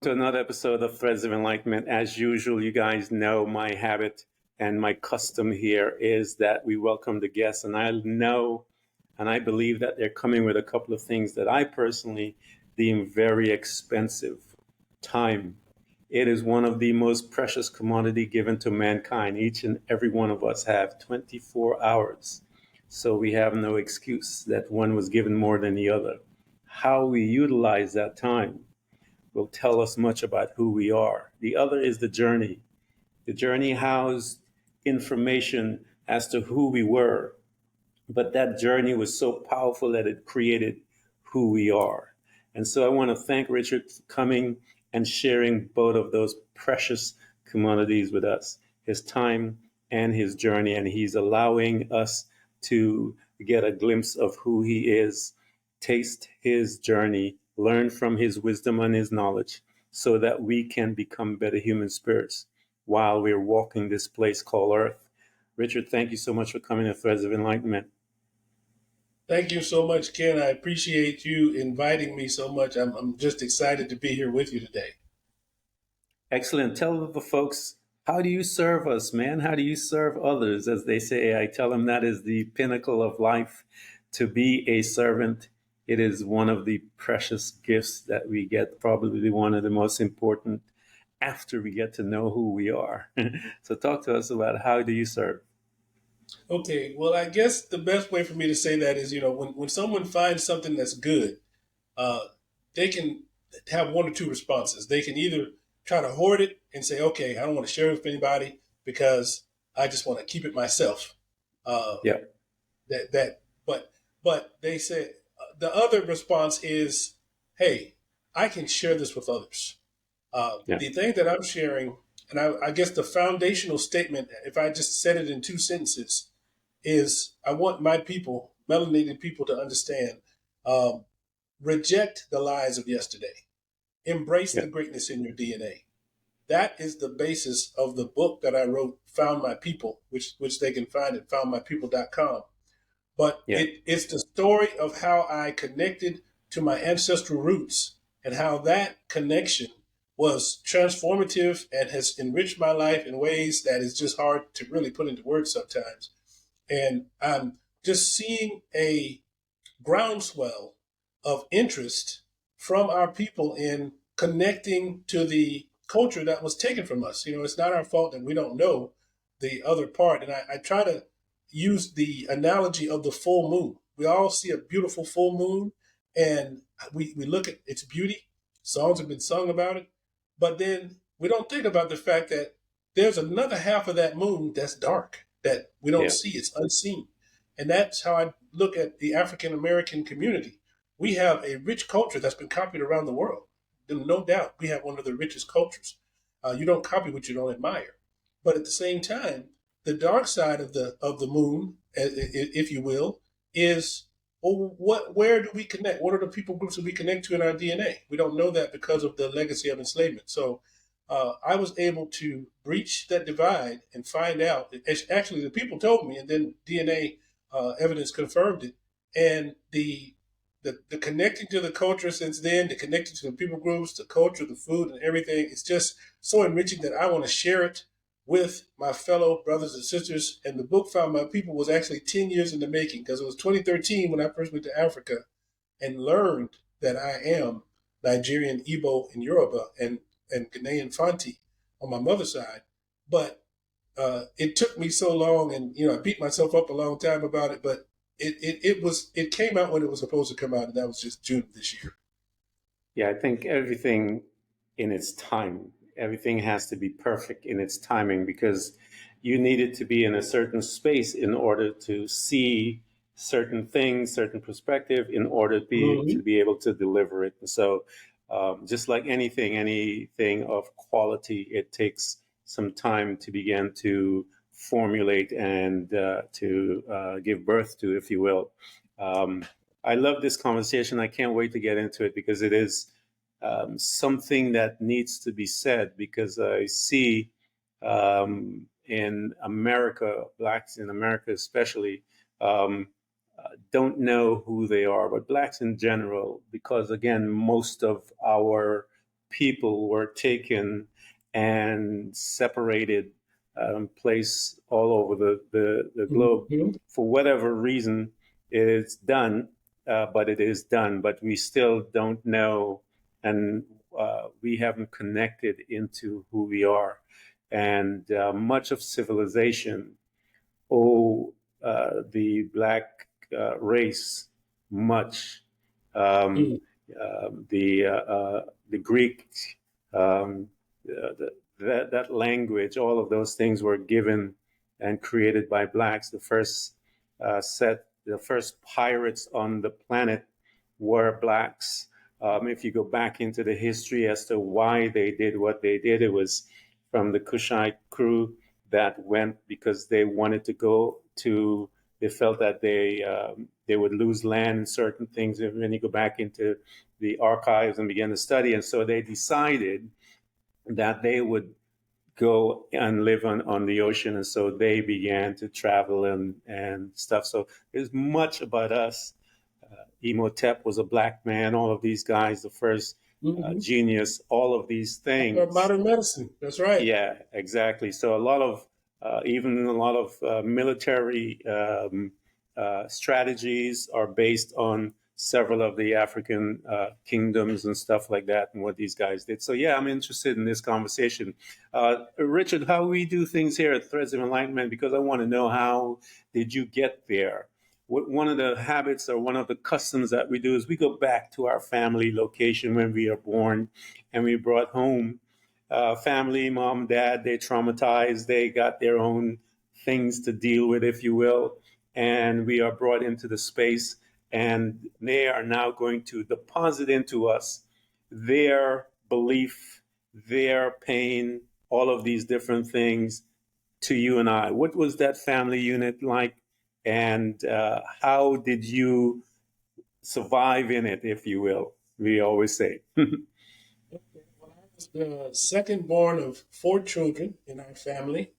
To another episode of Threads of Enlightenment. As usual, you guys know my habit and my custom here is that we welcome the guests, and I know and I believe that they're coming with a couple of things that I personally deem very expensive. Time. It is one of the most precious commodity given to mankind. Each and every one of us have 24 hours. So we have no excuse that one was given more than the other. How we utilize that time will tell us much about who we are. The other is the journey. The journey housed information as to who we were, but that journey was so powerful that it created who we are. And so I want to thank Richard for coming and sharing both of those precious commodities with us, his time and his journey. And he's allowing us to get a glimpse of who he is, taste his journey, learn from his wisdom and his knowledge so that we can become better human spirits while we're walking this place called Earth. Richard, thank you so much for coming to Threads of Enlightenment. Thank you so much, Ken. I appreciate you inviting me so much. I'm just excited to be here with you today. Excellent. Tell the folks, how do you serve us, man? How do you serve others? As they say, I tell them that is the pinnacle of life. To be a servant, it is one of the precious gifts that we get, probably one of the most important after we get to know who we are. So talk to us about how do you serve? Okay, well, I guess the best way for me to say that is, when someone finds something that's good, uh, they can have one or two responses. They can either try to hoard it and say, okay, I don't want to share it with anybody because I just want to keep it myself. Uh, Yeah. that but they say the other response is, hey, I can share this with others. Yeah. The thing that I'm sharing, and I guess the foundational statement, if I just said it in two sentences, is I want my people, melanated people, to understand: um, reject the lies of yesterday, embrace Yeah. the greatness in your DNA. That is the basis of the book that I wrote, Found My People, which they can find at foundmypeople.com. But Yeah. it's the story of how I connected to my ancestral roots and how that connection was transformative and has enriched my life in ways that is just hard to really put into words sometimes. And I'm just seeing a groundswell of interest from our people in connecting to the culture that was taken from us. It's not our fault that we don't know the other part. And I try to use the analogy of the full moon. We all see a beautiful full moon and we look at its beauty. Songs have been sung about it. But then we don't think about the fact that there's another half of that moon that's dark, that we don't Yeah. see. It's unseen. And that's how I look at the African American community. We have a rich culture that's been copied around the world. No doubt, we have one of the richest cultures. You don't copy what you don't admire. But at the same time, the dark side of the moon, if you will, is, well, where do we connect? What are the people groups that we connect to in our DNA? We don't know that because of the legacy of enslavement. So I was able to breach that divide and find out. Actually, the people told me, and then DNA evidence confirmed it. And the connecting to the culture since then, the connecting to the people groups, the culture, the food, and everything, it's just so enriching that I want to share it with my fellow brothers and sisters. And the book Found My People was actually 10 years in the making because it was 2013 when I first went to Africa and learned that I am Nigerian, Igbo, and Yoruba, and Ghanaian Fanti on my mother's side. But it took me so long, and I beat myself up a long time about it. But it came out when it was supposed to come out, and that was just June of this year. Yeah, I think everything in its time, everything has to be perfect in its timing because you needed to be in a certain space in order to see certain things, certain perspective, in order to Mm-hmm. be able to deliver it. And so, just like anything of quality, it takes some time to begin to formulate and to give birth to, if you will. Um, I love this conversation. I can't wait to get into it because it is something that needs to be said because I see in America, blacks in America especially, um, don't know who they are, but blacks in general, because again, most of our people were taken and separated, placed all over the globe. Mhm. For whatever reason, it's done, but it is done. But we still don't know, and we haven't connected into who we are. And much of civilization owe the black race much. Um, Mhm. the Greek, um, that language, all of those things were given and created by blacks. The first pirates on the planet were blacks. If you go back into the history as to why they did what they did, it was from the Kushite crew that went because they wanted to go to. They felt that they would lose land and certain things. And then you go back into the archives and begin to study, and so they decided that they would go and live on the ocean, and so they began to travel and stuff. So there's much about us. Imhotep was a black man. All of these guys, the first Mhm. genius, all of these things. Modern medicine. That's right. Yeah, exactly. So a lot of even a lot of military strategies are based on several of the African kingdoms and stuff like that, and what these guys did. So yeah, I'm interested in this conversation. Richard, how we do things here at Threads of Enlightenment, because I want to know, how did you get there? One of the habits or one of the customs that we do is we go back to our family location when we are born, and we brought home family, mom, dad. They traumatized. They got their own things to deal with, if you will. And we are brought into the space, and they are now going to deposit into us their belief, their pain, all of these different things to you and I. What was that family unit like? And how did you survive in it, if you will? We always say. Okay. Well, I was the second born of four children in our family.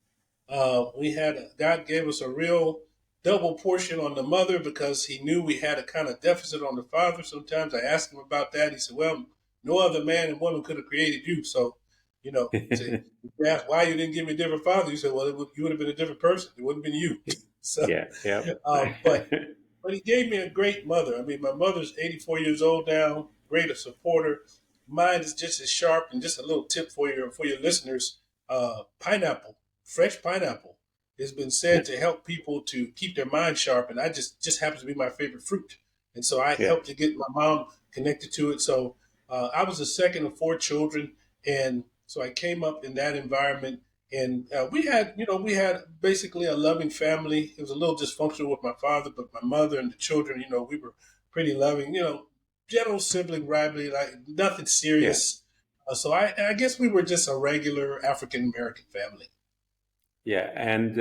God gave us a real double portion on the mother because he knew we had a kind of deficit on the father. Sometimes I asked him about that. He said, "Well, no other man and woman could have created you." So, say, if you ask why you didn't give me a different father, you said, "Well, you would have been a different person. It wouldn't have been you." So, Yeah, yeah. but he gave me a great mother. I mean, my mother's 84 years old now, great a supporter. Mine is just as sharp. And just a little tip for your listeners: pineapple, fresh pineapple, has been said to help people to keep their mind sharp, and I just happens to be my favorite fruit. And so I Yeah, helped to get my mom connected to it. So I was the second of four children, and so I came up in that environment, and we had basically a loving family. It was a little dysfunctional with my father, but my mother and the children, we were pretty loving. General sibling rivalry, like nothing yeah. serious. So I guess we were just a regular African American family. Yeah, and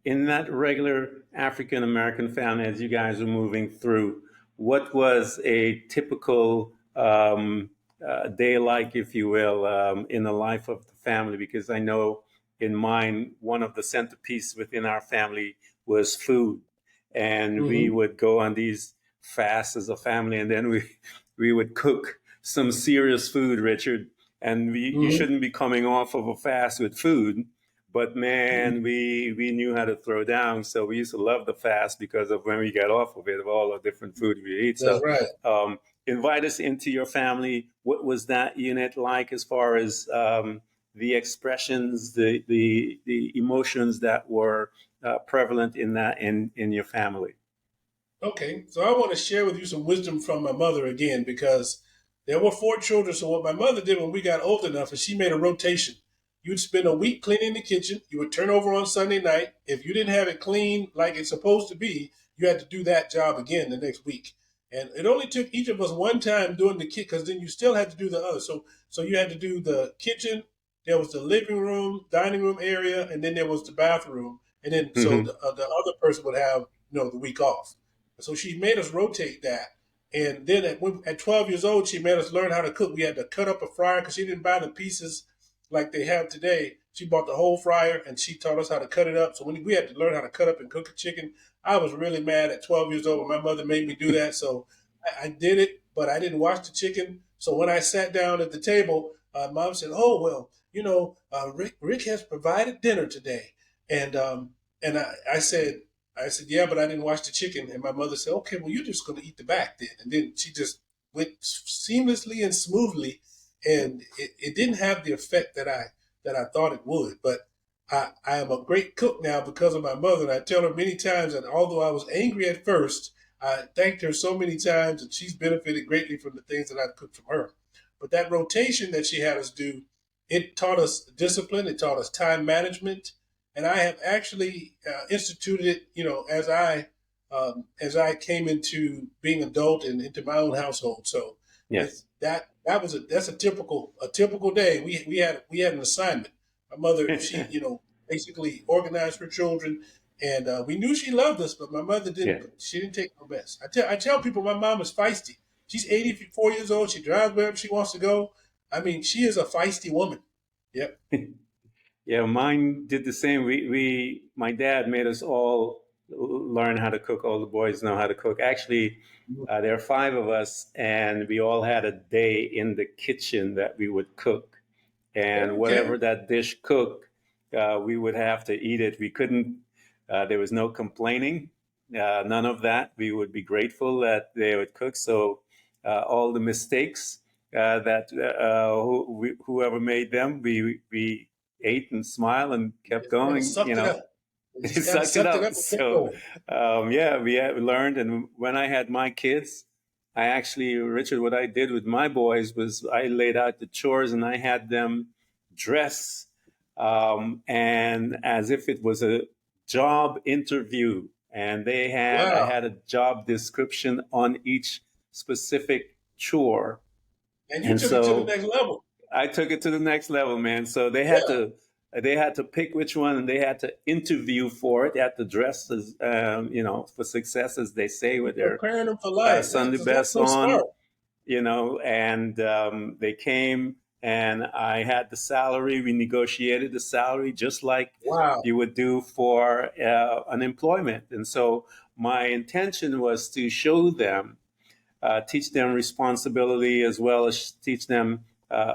in that regular African American family, as you guys were moving through, what was a typical day like, if you will, in the life of the family? Because I know in mine, one of the centerpiece within our family was food, and we Hmm. would go on these fasts as a family, and then we would cook some serious food, Richard. And you Hmm. shouldn't be coming off of a fast with food, but man, we knew how to throw down. So we used to love the fast because of when we got off of it, of all the different food we eat. That's So right. um, invite us into your family. What was that unit like as far as the expressions, the emotions that were prevalent in that in your family? Okay, so I want to share with you some wisdom from my mother again because there were four children. So what my mother did when we got old enough is she made a rotation. You'd spend a week cleaning the kitchen. You would turn over on Sunday night. If you didn't have it clean like it's supposed to be, you had to do that job again the next week. And it only took each of us one time doing the kitchen because then you still had to do the other. So you had to do the kitchen. There was the living room, dining room area, and then there was the bathroom. And then so Hmm. the other person would have the week off. So she made us rotate that. And then at 12 years old, she made us learn how to cook. We had to cut up a fryer because she didn't buy the pieces like they have today. She bought the whole fryer and she taught us how to cut it up. So when we had to learn how to cut up and cook a chicken, I was really mad at 12 years old when my mother made me do that. So I did it, but I didn't wash the chicken. So when I sat down at the table, Mom said, "Oh well, Rick has provided dinner today," and I said, "Yeah, but I didn't wash the chicken." And my mother said, "Okay, well, you're just going to eat the back then." And then she just went seamlessly and smoothly, and it didn't have the effect that I thought it would. But I am a great cook now because of my mother, and I tell her many times that although I was angry at first, I thanked her so many times, and she's benefited greatly from the things that I cooked from her. But that rotation that she had us do, it taught us discipline, it taught us time management, and I have actually instituted it. As I came into being adult and into my own household. So Yes. that's a typical day. We had an assignment. My mother, she basically organized her children, and we knew she loved us, but my mother didn't. Yeah. She didn't take no mess. I tell people my mom is feisty. She's 84 years old. She drives wherever she wants to go. I mean, she is a feisty woman. Yep. Yeah, mine did the same. My dad made us all learn how to cook. All the boys know how to cook. Actually, there are five of us, and we all had a day in the kitchen that we would cook. And Okay. whatever that dish cooked, we would have to eat it. We couldn't. There was no complaining. None of that. We would be grateful that they would cook. So all the mistakes that whoever made them, we ate and smiled and kept Just kind of going. sucked it up. They just kind of Sucked it sucked it up. up and kept So going. yeah, we learned. And when I had my kids, I actually, Richard, what I did with my boys was I laid out the chores and I had them dress and as if it was a job interview. And I Wow. had a job description on each specific chore. And you And took it to the so next level. I took it to the next level, man. So Yeah. they had to pick which one, and they had to interview for it. They had to dress as for success, as they say, with You're their preparing them for life. Sunday That's best so on. smart. And they came, and I had the salary. We negotiated the salary just like Wow. you would do for unemployment. And so my intention was to show them teach them responsibility as well as teach them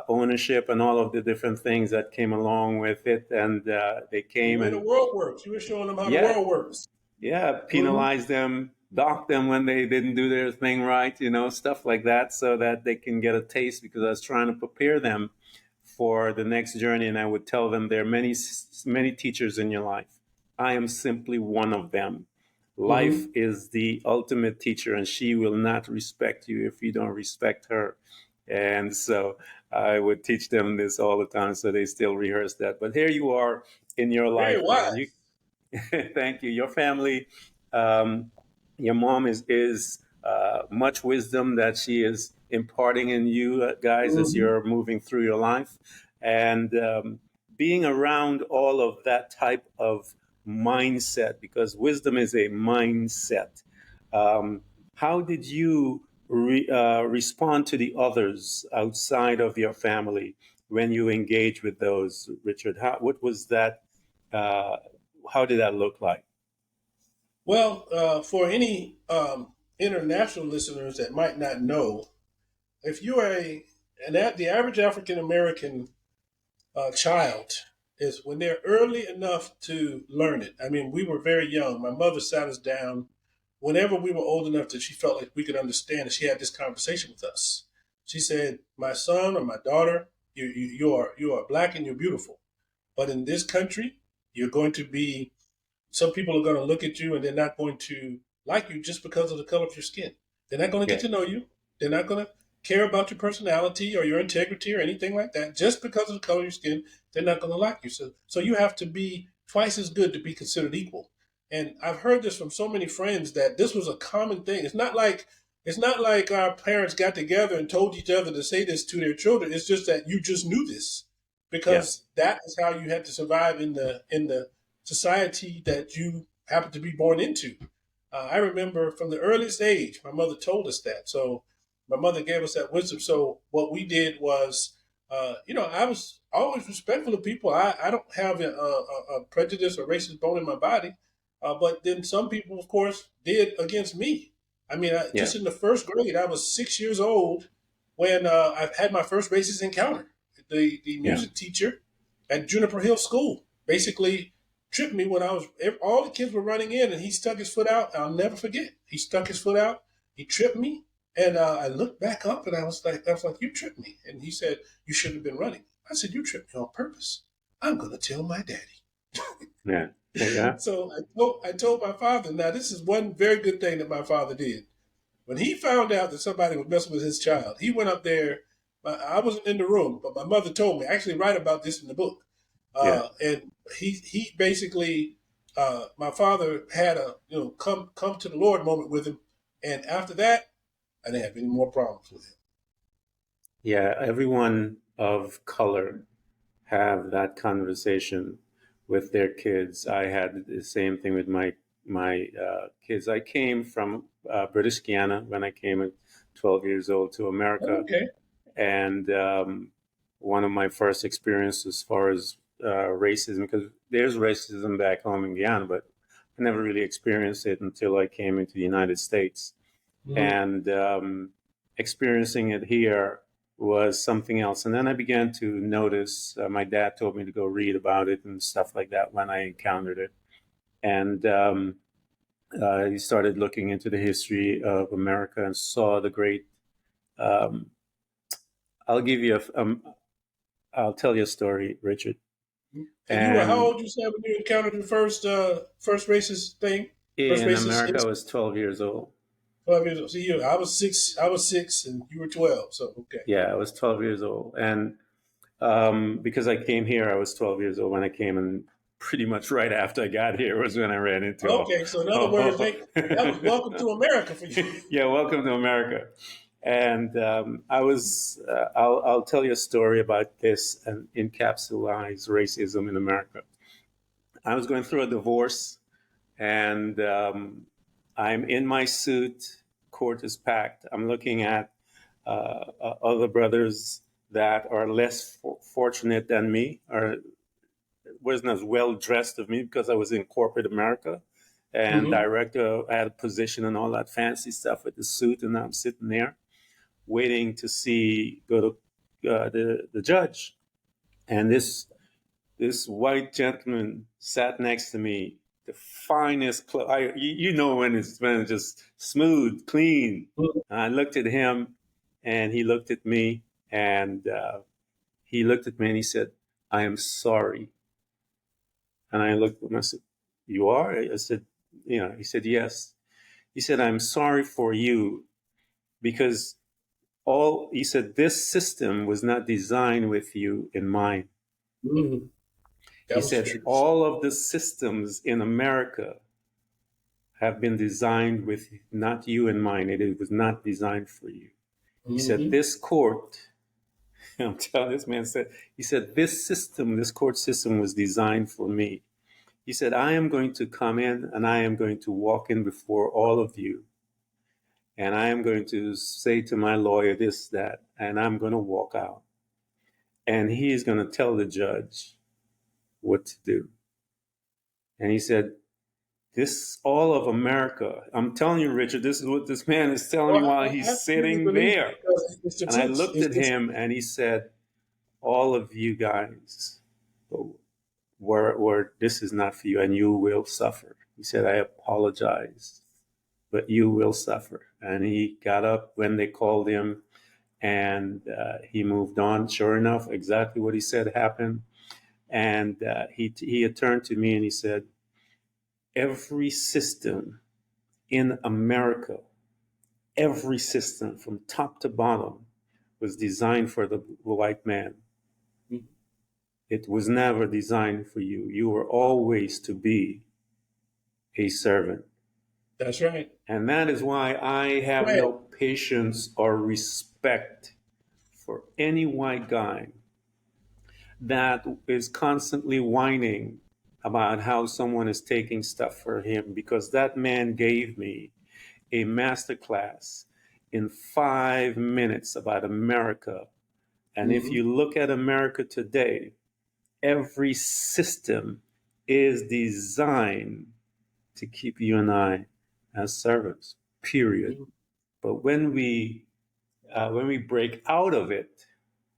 ownership and all of the different things that came along with it. And they The came way the and, world works. You were showing them how the yeah, world works. yeah, Hmm. penalize them, dock them when they didn't do their thing right, stuff like that, so that they can get a taste. Because I was trying to prepare them for the next journey, and I would tell them there are many teachers in your life. I am simply one of them. Life Hmm. is the ultimate teacher, and she will not respect you if you don't respect her. And so I would teach them this all the time, so they still rehearse that. But here you are in your Very life, man. You wise. thank you. Your family, um, your mom is much wisdom that she is imparting in you guys as Hmm. you're moving through your life, and being around all of that type of mindset, because wisdom is a mindset. Um, how did you respond to the others outside of your family when you engage with those, Richard? What was that? Uh, how did that look like? Well, for any international listeners that might not know, if you are the average African American child is when they're early enough to learn it. I mean, we were very young. My mother sat us down whenever we were old enough that she felt like we could understand, and she had this conversation with us. She said, "My son or my daughter, you are black and you're beautiful, but in this country, you're going to be some people are going to look at you and they're not going to like you just because of the color of your skin. They're not going to get Yeah, to know you. They're not going to care about your personality or your integrity or anything like that. Just because of the color of your skin, they're not going to like you. So you have to be twice as good to be considered equal. And I've heard this from so many friends that this was a common thing. It's not like our parents got together and told each other to say this to their children. It's just that you just knew this yeah, because that is how you had to survive in the society that you happen to be born into. I remember from the earliest age, my mother told us that. So my mother gave us that wisdom. So what we did was, I was always respectful of people. I don't have a prejudice or racist bone in my body. But then some people, of course, did against me. I mean, yeah, just in the first grade, I was 6 years old when I had my first racist encounter. The Yeah. music teacher at Juniper Hill School basically tripped me when all the kids were running in, and he stuck his foot out. I'll never forget. He stuck his foot out. He tripped me, and I looked back up, and I was like, you tripped me. And he said, you shouldn't have been running. I said, you tripped me on purpose. I'm going to tell my daddy. Yeah. Yeah. So I told my father. Now, this is one very good thing that my father did. When he found out that somebody was messing with his child, he went up there. I wasn't in the room, but my mother told me. I actually write about this in the book. Yeah. And he basically, my father had a come to the Lord moment with him, and after that, I didn't have any more problems with him. Yeah. Everyone of color have that conversation with their kids. I had the same thing with my kids. I came from British Guiana when I came at 12 years old to America, Okay. and one of my first experiences as far as racism, because there's racism back home in Guyana, but I never really experienced it until I came into the United States. Mm-hmm. And experiencing it here was something else. And then I began to notice, my dad told me to go read about it and stuff like that when I encountered it. And he started looking into the history of America and saw the great. Um, I'll give you I'll tell you a story, Richard. And you were how And old you said when you encountered the first racist thing? First in racist America, I incident? was 12 years old. 12 years old. See, I was six. I was six, and you were 12. So okay. Yeah, I was 12 years old. And because I came here, I was 12 years old when I came, and pretty much right after I got here was when I ran into Okay. So in other words, that was welcome to America for you. yeah, welcome to America. And I'll tell you a story about this and encapsulate racism in America. I was going through a divorce, and I'm in my suit. Court is packed. I'm looking at other brothers that are less fortunate than me, or wasn't as well dressed as me because I was in corporate America, and Mm-hmm. director had a position and all that fancy stuff with the suit, and I'm sitting there waiting to go to the judge, and this white gentleman sat next to me, the finest you know when it's just smooth, clean. And I looked at him, and he looked at me, and he looked at me, and he said, "I am sorry." And I looked at him. I said, "You are?" I said, "You know." He said, "Yes." He said, "I'm sorry for you because he said, this system was not designed with you in mind." Mm-hmm. He That was said, true. all of the systems in America have been designed with not you in mind. It was not designed for you. He said, Mm-hmm. this court, I'm telling this man said, he said, this court system was designed for me. He said, I am going to come in and I am going to walk in before all of you. And I am going to say to my lawyer this, that, and I'm going to walk out. And he is going to tell the judge what to do. And he said, this all of America. I'm telling you, Richard, this is what this man is telling me Well, while I he's absolutely sitting believe it there. because it's the And I truth. looked at him and he said, all of you guys were this is not for you and you will suffer. He said, I apologize, but you will suffer. And he got up when they called him, and he moved on. Sure enough, exactly what he said happened. And he had turned to me and he said, every system in America, every system from top to bottom was designed for the white man. Mhm. It was never designed for you. You were always to be a servant. That's right. And that is why I Go have ahead. no patience or respect for any white guy that is constantly whining about how someone is taking stuff for him, because that man gave me a masterclass in 5 minutes about America. And if Mm-hmm. you look at America today, every system is designed to keep you and I as servants, period. Mm-hmm. But when we when we break out of it,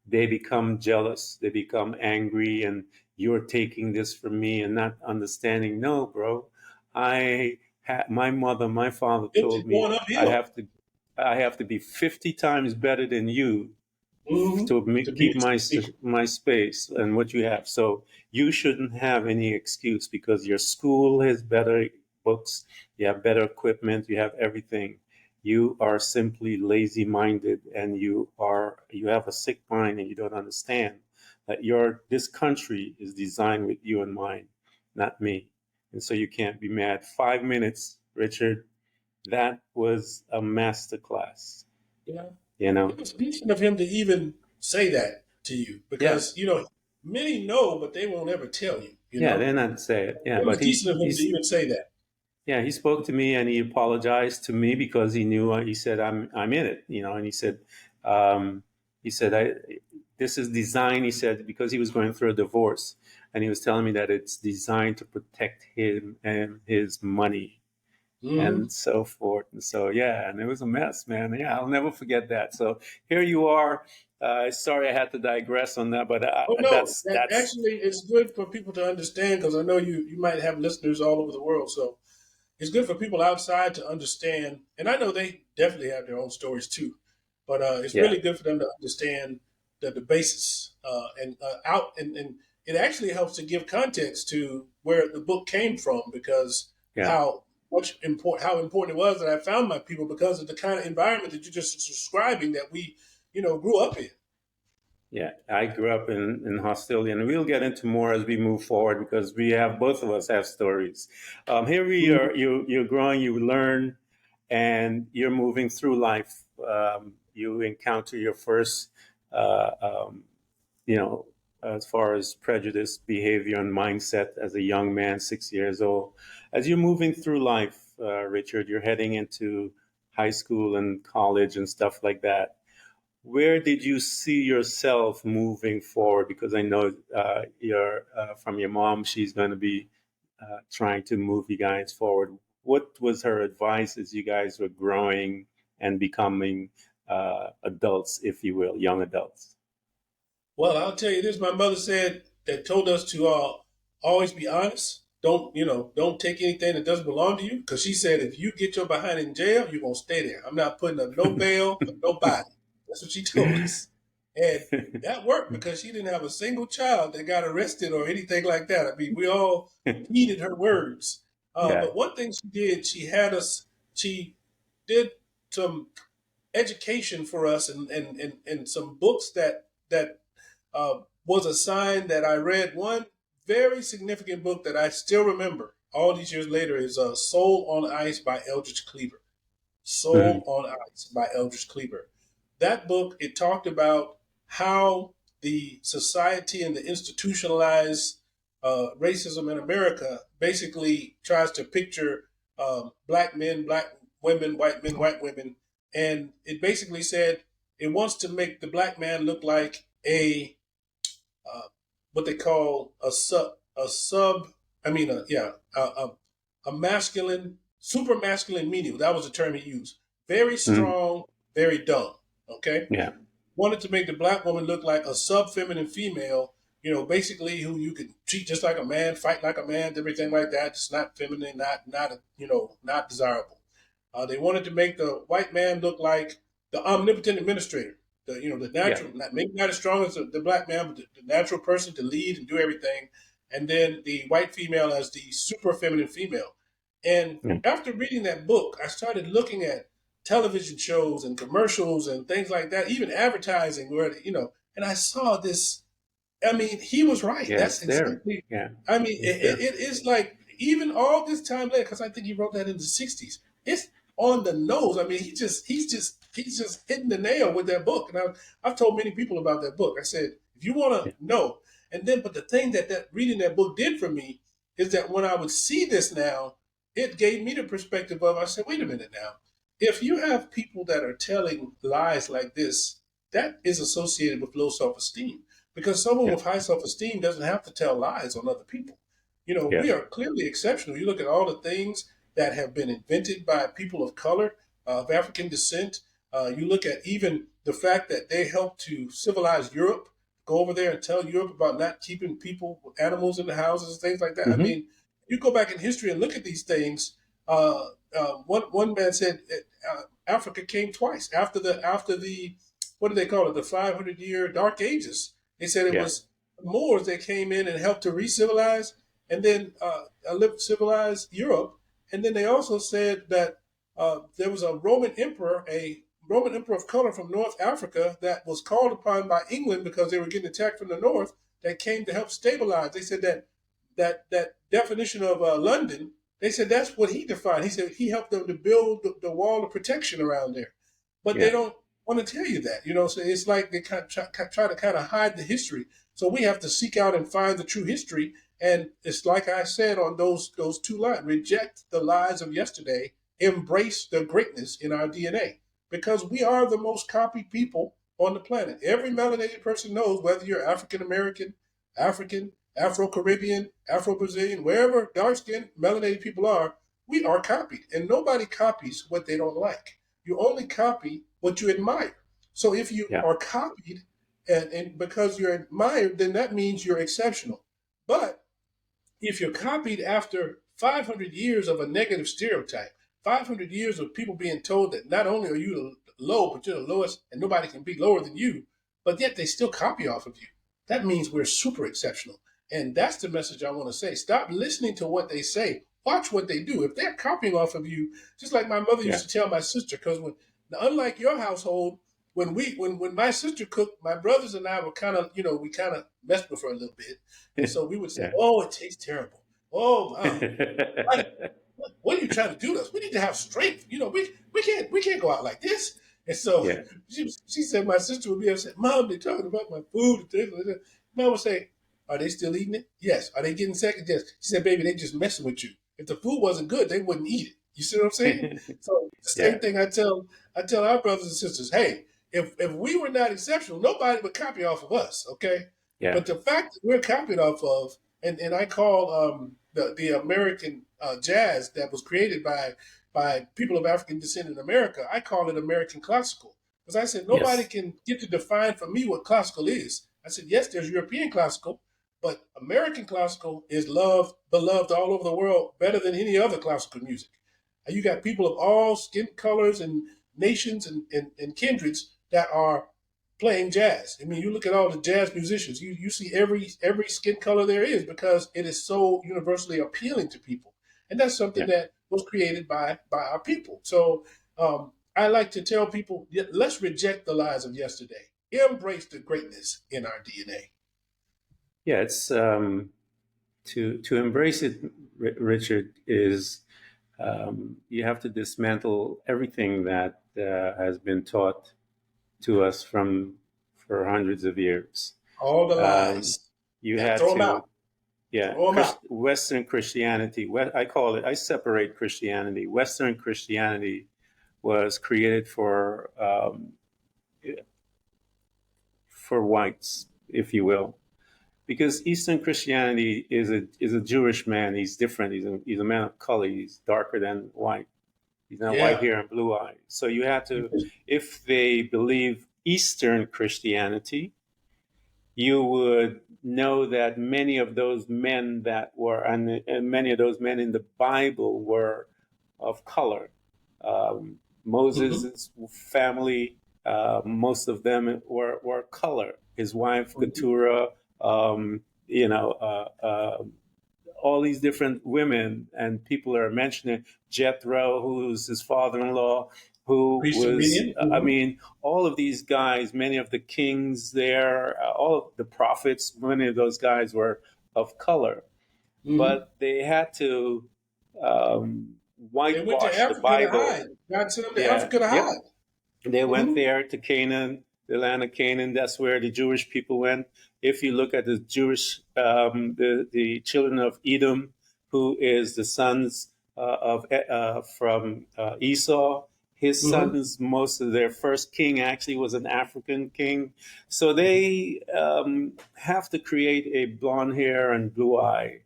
they become jealous, they become angry, and you're taking this from me and not understanding. No, bro, my mother, my father It's just told me going I uphill. have to, I have to be 50 times better than you Mm-hmm. to To be keep people. my space and what you have. So you shouldn't have any excuse because your school has better books, you have better equipment, you have everything. You are simply lazy minded, and you have a sick mind, and you don't understand that your this country is designed with you in mind, not me. And so you can't be mad. 5 minutes, Richard. That was a master class. Yeah. You It know. was decent of him to even say that to you Yeah. because, many know, but they won't ever tell you, you Yeah, know? they're not say it. Yeah, It was but decent of him to he's even say that. yeah, he spoke to me and he apologized to me because he knew. He said, I'm in it," and um, he said, "This is designed." He said because he was going through a divorce, and he was telling me that it's designed to protect him and his money Mm-hmm. and so forth. And so yeah, and it was a mess, man. Yeah, I'll never forget that. So here you are. Sorry, I had to digress on that, but Oh no, that that's actually is good for people to understand because I know you might have listeners all over the world. So it's good for people outside to understand, and I know they definitely have their own stories too. But it's yeah, really good for them to understand the basis and out, and it actually helps to give context to where the book came from because yeah. how how important it was that I found my people because of the kind of environment that you're just describing that we grew up in. Yeah, I grew up in hostility, and we'll get into more as we move forward because we have both of us have stories. Here we Mhm. are. You're growing, you learn, and you're moving through life. You encounter your first, uh, um, you know, as far as prejudice, behavior, and mindset as a young man, 6 years old. As you're moving through life, Richard, you're heading into high school and college and stuff like that. Where did you see yourself moving forward? Because I know you're from your mom, she's going to be trying to move you guys forward. What was her advice as you guys were growing and becoming adults, if you will, young adults? Well, I'll tell you this: my mother said that told us to always be honest. Don't take anything that doesn't belong to you. Because she said if you get your behind in jail, you're gonna stay there. I'm not putting up no bail for nobody. That's what she told us, and that worked because she didn't have a single child that got arrested or anything like that. I mean, we all heeded her words. Yeah. But one thing she did, she had us. She did some education for us and some books that was a sign that I read. One very significant book that I still remember all these years later is Soul on Ice by Eldridge Cleaver. Mhm. Soul on Ice by Eldridge Cleaver. That book, it talked about how the society and the institutionalized racism in America basically tries to picture black men, black women, white women. And it basically said it wants to make the black man look like uh, what they call a sub. I mean, a masculine, super masculine medium. That was the term he used. Very Mhm. strong, very dumb. Okay, Yeah. wanted to make the black woman look like a sub feminine female. Basically who you could treat just like a man, fight like a man, everything like that. Just not feminine, not desirable. They wanted to make the white man look like the omnipotent administrator, the Yeah. natural, maybe not as strong as the black man, but the natural person to lead and do everything. And then the white female as the super feminine female. And Yeah. after reading that book, I started looking at television shows and commercials and things like that, even advertising where, and I saw this. I mean, he was right. Yeah. That's It's there. exactly, Yeah. I mean, It's there. it is like even all this time later, because I think he wrote that in the 60s. It's on the nose. I mean, he's just hitting the nail with that book. And I've told many people about that book. I said, if you want Yeah. to know, and then, but the thing that reading that book did for me is that when I would see this now, it gave me the perspective of, I said, wait a minute now. If you have people that are telling lies like this, that is associated with low self esteem because someone Yeah. with high self esteem doesn't have to tell lies on other people. Yeah. We are clearly exceptional. You look at all the things that have been invented by people of color, of African descent. You look at even the fact that they helped to civilize Europe, go over there and tell Europe about not keeping people, animals in the houses and things like that. I Hmm. mean, you go back in history and look at these things. One man said Africa came twice after the what do they call it, the 500-year Dark Ages. They said it Yeah, was Moors that came in and helped to re-civilize and then civilize Europe. And then they also said that there was a Roman emperor of color from North Africa that was called upon by England because they were getting attacked from the north that came to help stabilize. They said that definition of London. They said that's what he defined. He said he helped them to build the wall of protection around there, but they yeah, don't want to tell you that. So it's like they kind of try to kind of hide the history. So we have to seek out and find the true history. And it's like I said on those two lines: reject the lies of yesterday, embrace the greatness in our DNA, because we are the most copied people on the planet. Every melanated person knows, whether you're African American, African, Afro Caribbean, Afro Brazilian, wherever dark skinned melanated people are, we are copied. And nobody copies what they don't like. You only copy what you admire. So if you yeah, are copied and because you're admired, then that means you're exceptional. But if you're copied after 500 years of a negative stereotype, 500 years of people being told that not only are you low, but you're the lowest and nobody can be lower than you, but yet they still copy off of you, that means we're super exceptional. And that's the message I want to say. Stop listening to what they say. Watch what they do. If they're copying off of you, just like my mother yeah. used to tell my sister, because unlike your household, when my sister cooked, my brothers and I were kind of, we kind of messed with her a little bit. And so we would say, Yeah. "Oh, it tastes terrible. Oh, like, what are you trying to do to us? We need to have strength. We can't go out like this." And so Yeah. she said my sister would be upset. "Mom, they're talking about my food." Mom would say, "Are they still eating it? Yes. Are they getting second? Yes." She said, "Baby, they just messing with you. If the food wasn't good, they wouldn't eat it." You see what I'm saying? So the Yeah. same thing I tell our brothers and sisters. Hey, if we were not exceptional, nobody would copy off of us. Okay, Yeah. but the fact that we're copied off of, and I call the American jazz that was created by people of African descent in America, I call it American classical. Because I said nobody Yes. can get to define for me what classical is. I said, yes, there's European classical, but American classical is loved, beloved all over the world better than any other classical music. And you got people of all skin colors and nations and kindreds that are playing jazz. I mean, you look at all the jazz musicians, you see every skin color there is because it is so universally appealing to people. And that's something Yeah. that was created by our people. So I like to tell people, let's reject the lies of yesterday. Embrace the greatness in our DNA. Yeah. It's to embrace it, Richard, is you have to dismantle everything that has been taught to us from for hundreds of years. All the Um, lies. you Got to had throw them to, out. yeah, Throw them out. Western Christianity. I call it. I separate Christianity. Western Christianity was created for whites, if you will, because Eastern Christianity is a Jewish man. He's different. He's a man of color. He's darker than white. He's not white Yeah. hair and blue eyes. So you have to, if they believe Eastern Christianity, you would know that many of those men that were, and many of those men in the Bible were of color. Mm-hmm. Moses' family, most of them were color. His wife, Mm-hmm. Keturah, um, you know, uh, uh, all these different women, and people are mentioning Jethro, who's his father-in-law, who Priest and was, Midian. I Mm-hmm. mean, all of these guys, many of the kings there, all of the prophets, many of those guys were of color, Mm-hmm. but they had to They went to whitewash the Africa to Bible. hide. God sent them to Yeah, Africa to yep. hide. They went Mm-hmm. there to Canaan, the land of Canaan. That's where the Jewish people went. If you look at the the children of Edom, who is the sons of from Esau, his Mm-hmm. sons, most of their first king actually was an African king. So they have to create a blonde hair and blue eye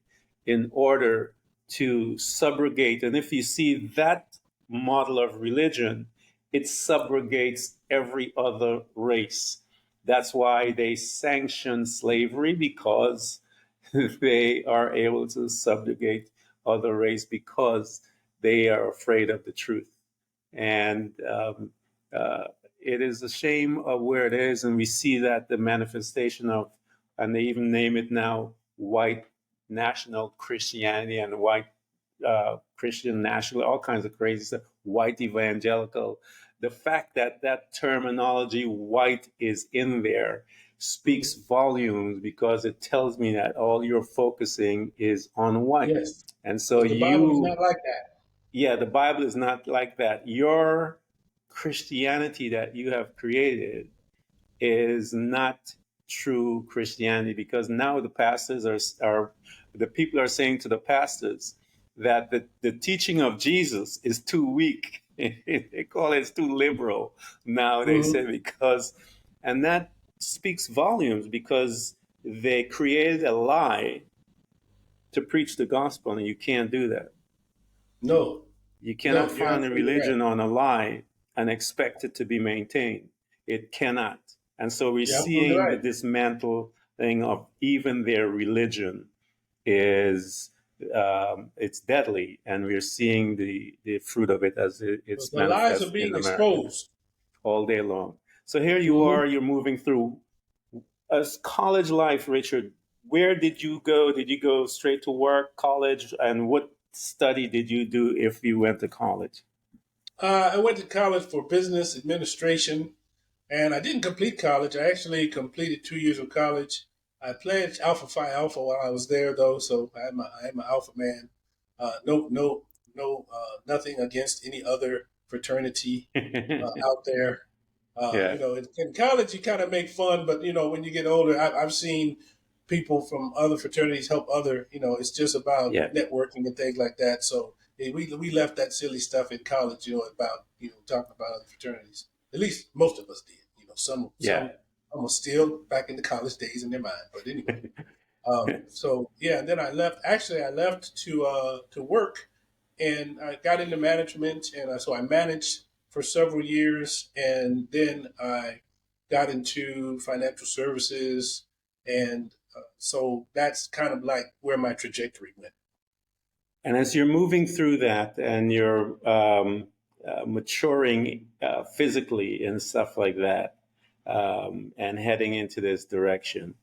in order to subrogate. And if you see that model of religion, it subrogates every other race. That's why they sanction slavery, because they are able to subjugate other race because they are afraid of the truth. And uh, it is a shame of where it is, and we see that the manifestation of, and they even name it now, white national Christianity and white Christian national, all kinds of crazy stuff, white evangelical. The fact that that terminology, white, is in there speaks Mhm. volumes, because it tells me that all you're focusing is on white. Yes, And so because the Bible is you, not like that. yeah, the Bible is not like that. Your Christianity that you have created is not true Christianity, because now the pastors are the people are saying to the pastors that the teaching of Jesus is too weak. They call it, it's too liberal now, they say, Hmm. because, and that speaks volumes, because they created a lie to preach the gospel, and you can't do that. No, You cannot no, you're found a absolutely right. religion on a lie and expect it to be maintained. It cannot. And so we're You're absolutely seeing the right. dismantling of even their religion is, it's deadly, and we're seeing the fruit of it as But it's the lies are manifest in being America exposed. all day long. So here you Hmm. are, you're moving through as college life, Richard. Where did you go? Did you go straight to work, college, and what study did you do if you went to college? I went to college for business administration, and I didn't complete college. I actually completed 2 years of college. I pledged Alpha Phi Alpha while I was there, though, so I'm an Alpha man. Nothing against any other fraternity out there. Yeah, In college you kind of make fun, but when you get older, I've seen people from other fraternities help other. It's just about yeah, networking and things like that. So we left that silly stuff in college. About talking about other fraternities. At least most of us did. yeah. Some almost still back in the college days in their mind. But anyway, so yeah, and then I left. Actually, I left to work, and I got into management, and so I managed for several years, and then I got into financial services, and so that's kind of like where my trajectory went. And as you're moving through that, and you're maturing physically and stuff like that, and heading into this direction,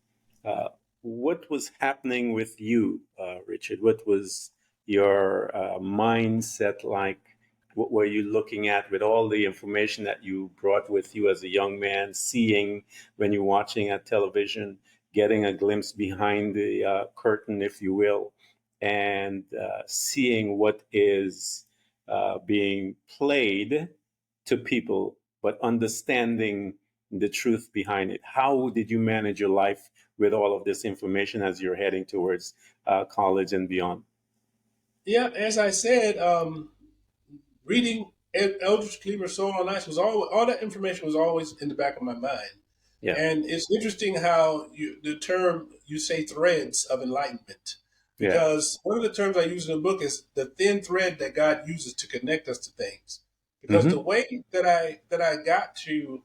uh, what was happening with you, Richard? What was your mindset like? What were you looking at with all the information that you brought with you as a young man, seeing when you're watching at television, getting a glimpse behind the curtain, if you will, and seeing what is being played to people, but understanding the truth behind it. How did you manage your life with all of this information as you're heading towards college and beyond? Yeah, as I said, reading Eldridge Cleaver, Soul on Ice was all that information was always in the back of my mind. Yeah. And it's interesting how the term you say threads of enlightenment, Yeah. because one of the terms I use in the book is the thin thread that God uses to connect us to things. Because the Mm-hmm. way that I got to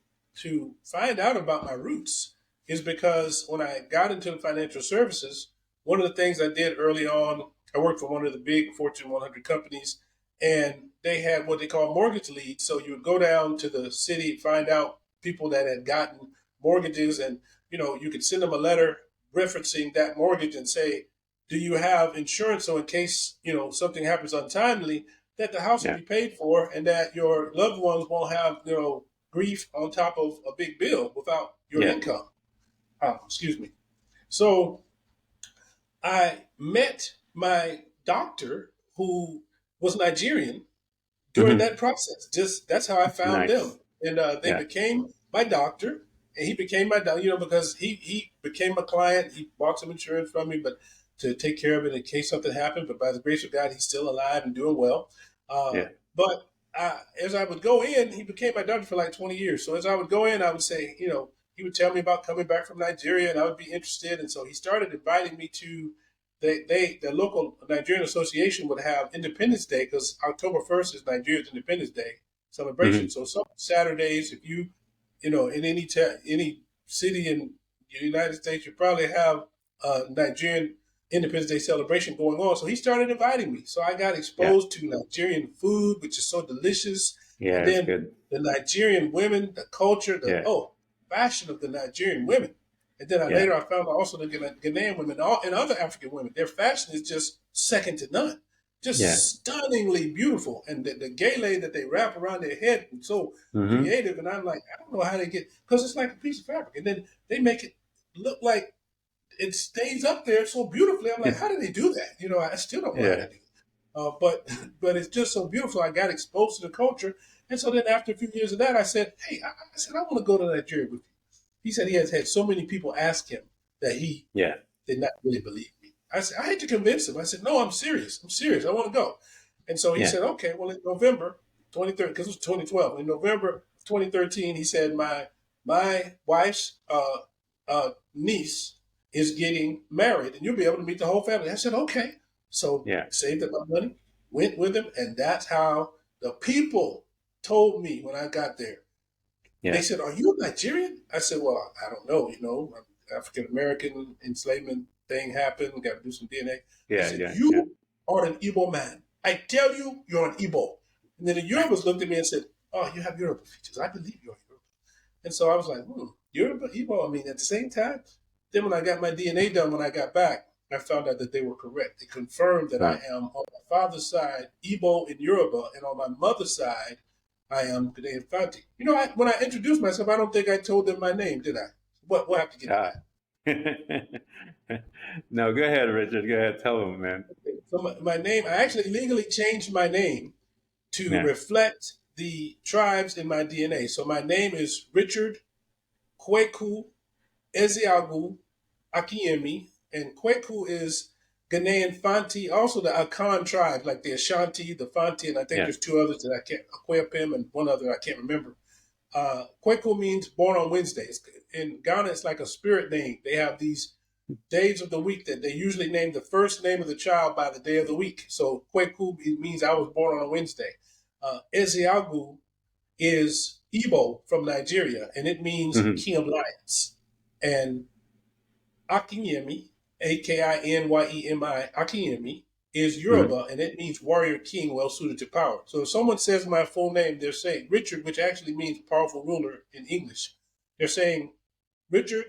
find out about my roots is because when I got into the financial services, one of the things I did early on, I worked for one of the big Fortune 100 companies, and they had what they call mortgage leads. So you would go down to the city, find out people that had gotten mortgages, and you could send them a letter referencing that mortgage and say, do you have insurance, so in case something happens untimely, that the house will Yeah. be paid for, and that your loved ones won't have grief on top of a big bill without your Yeah. income. Excuse me. So I met my doctor, who was Nigerian, during Mm-hmm. that process. Just that's how I found Nice. them, and they Yeah. became my doctor, and he became my doctor. Because he became a client. He bought some insurance from me, but to take care of it in case something happened. But by the grace of God, he's still alive and doing well. Yeah. But as I would go in, he became my doctor for like 20 years. So as I would go in, I would say, he would tell me about coming back from Nigeria, and I would be interested. And so he started inviting me to the local Nigerian association would have Independence Day, because October 1st is Nigeria's Independence Day. celebration. So some Saturdays, if you, in any city in the United States, you probably have a Nigerian Independence Day celebration going on. So he started inviting me. So I got Yeah. exposed to Nigerian food, which is so delicious. Yeah, And it's then good. the Nigerian women, the culture, Yeah. fashion of the Nigerian women. And then Yeah. later I found out also the Ghanaian women and other African women, their fashion is just second to none. Yeah. Just stunningly beautiful. And the gele that they wrap around their head is so Mm-hmm. creative. And I'm like, I don't know how they get, because it's like a piece of fabric. And then they make it look like it stays up there so beautifully. I'm like, how do they do that? I still don't know how Yeah. to do it. But it's just so beautiful. I got exposed to the culture. And so then after a few years of that, I said, hey, I want to go to Nigeria with you. He said he has had so many people ask him that he Yeah. did not really believe me. I said, I had to convince him. I said, no, I'm serious. I'm serious. I want to go. And so he Yeah. said, okay, well, in November 2013, because it was 2012, in November 2013, he said, my wife's niece is getting married and you'll be able to meet the whole family. I said, okay. So Yeah. saved up my money, went with him. And that's how the people told me when I got there. Yeah. They said, are you a Nigerian? I said, well, I don't know, African American enslavement thing happened. We got to do some DNA. They Yeah. said, Yeah. Yeah. you are an Igbo man. I tell you, you're an Igbo. And then the Yorubas looked at me and said, oh, you have Yoruba features. I believe you're Yoruba. And so I was like, Yoruba, Igbo. I mean, at the same time. Then when I got my DNA done, when I got back, I found out that they were correct. They confirmed that I am on my father's side Igbo and Yoruba, and on my mother's side, I am Ghanaian Fanti. When I introduced myself, I don't think I told them my name, did I? What we'll have to get to that. No, go ahead, Richard. Go ahead. Tell them, man. So my name, I actually legally changed my name to Yeah. reflect the tribes in my DNA. So my name is Richard Kweku EzeAgu Akinyemi, and Kweku is Ghanaian Fanti, also the Akan tribe, like the Ashanti, the Fanti, and I think Yeah. there's two others that I can't, Akwapim and one other I can't remember. Kweku means born on Wednesdays. In Ghana, it's like a spirit name. They have these days of the week that they usually name the first name of the child by the day of the week. So Kweku means I was born on a Wednesday. EzeAgu is Igbo from Nigeria, and it means Mm-hmm. king of lions. And Akinyemi, Akinyemi, Akinyemi, is Mm-hmm. Yoruba, and it means warrior king well suited to power. So if someone says my full name, they're saying Richard, which actually means powerful ruler in English. They're saying Richard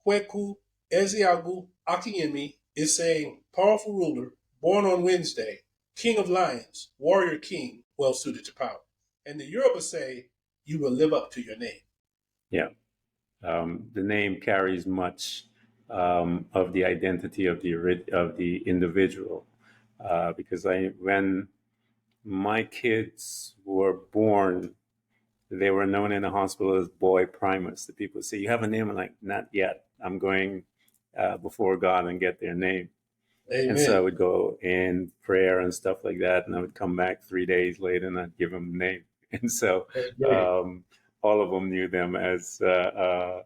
Kweku EzeAgu Akinyemi is saying powerful ruler, born on Wednesday, king of lions, warrior king well suited to power. And the Yoruba say you will live up to your name. Yeah. The name carries much of the identity of the individual, because when my kids were born, they were known in the hospital as Boy Primus. The people say, "You have a name?" I'm like, "Not yet. I'm going before God and get their name." And so I Amen. would go in prayer and stuff like that, and I would come back 3 days later and I'd give them a name. And so That's great. um, all of them knew them as Boy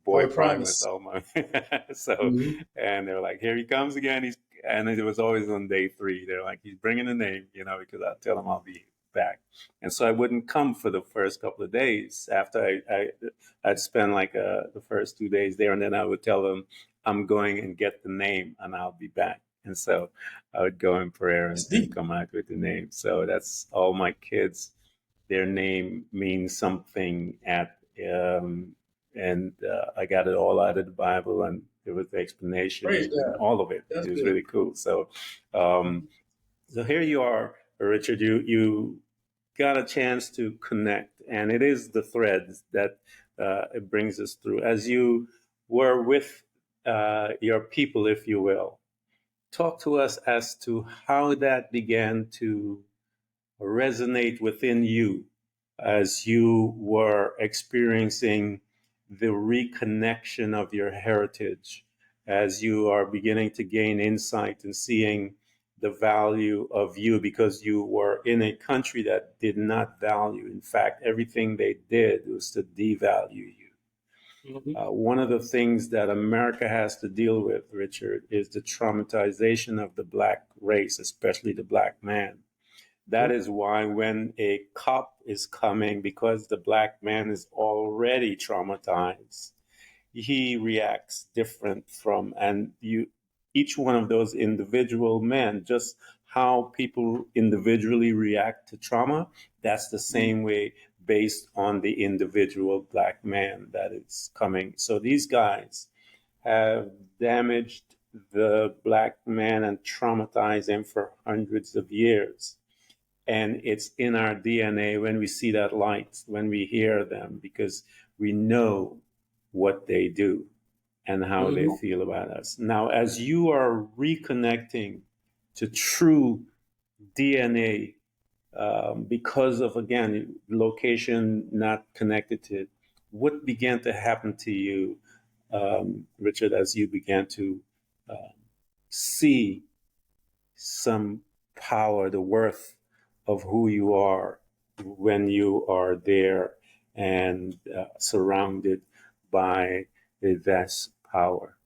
Boy Primus. Primus. All my so, Mm-hmm. and they were like, "Here he comes again." And it was always on day 3. They're like, "He's bringing a name," because I'll tell him I'll be back. And so I wouldn't come for the first couple of days. After I'd spend like the first 2 days there, and then I would tell them I'm going and get the name, and I'll be back. And so I would go in prayer That's and deep. come out with the name. So that's all my kids. Their name means something and I got it all out of the Bible, and there was the explanations Praise and God. all of it. That's It was good. really cool. Um, so here you are, Richard. You got a chance to connect, and it is the threads that it brings us through. As you were with your people, if you will, talk to us as to how that began to resonate within you as you were experiencing the reconnection of your heritage, as you are beginning to gain insight and seeing the value of you because you were in a country that did not value. In fact, everything they did was to devalue you. Mm-hmm. One of the things that America has to deal with, Richard, is the traumatization of the Black race, especially the Black man, That is why when a cop is coming, because the black man is already traumatized, he reacts different from, and you, each one of those individual men, just how people individually react to trauma, that's the same way based on the individual black man that is coming. So these guys have damaged the black man and traumatized him for hundreds of years. And it's in our DNA when we see that light, when we hear them, because we know what they do and how they Mm-hmm. feel about us. Now, as you are reconnecting to true DNA, because of, again, location not connected to it, what began to happen to you, Richard, as you began to uh, see some power, the worth of who you are when you are there and surrounded by this power?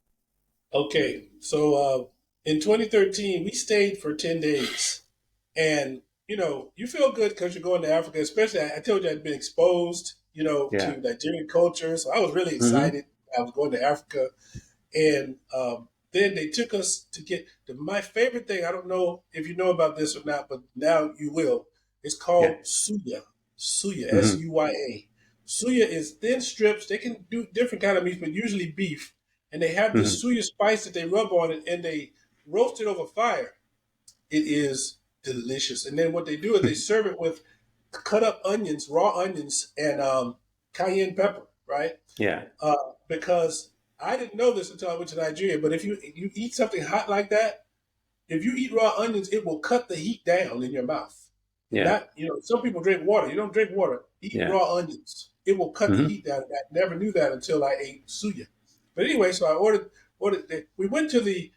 Okay, so in 2013, we stayed for 10 days. And, you feel good because you're going to Africa, especially I told you I'd been exposed, Yeah. to Nigerian culture. So I was really Mm-hmm. excited. I was going to Africa. And then they took us to get my favorite thing. I don't know if you know about this or not, but now you will. It's Yeah. called suya. Suya, Mm-hmm. Suya. Suya is thin strips. They can do different kind of meats, but usually beef. And they have Mm-hmm. this suya spice that they rub on it, and they roast it over fire. It is delicious. And then what they do is they serve it with cut up onions, raw onions, and cayenne pepper, right? Yeah. uh, because I didn't know this until I went to Nigeria. But if you eat something hot like that, if you eat raw onions, it will cut the heat down in your mouth. Yeah. Not, some people drink water. You don't drink water. Eat Yeah. raw onions. It will cut the Mm-hmm. heat down. I never knew that until I ate suya. But anyway, so I ordered. We went to the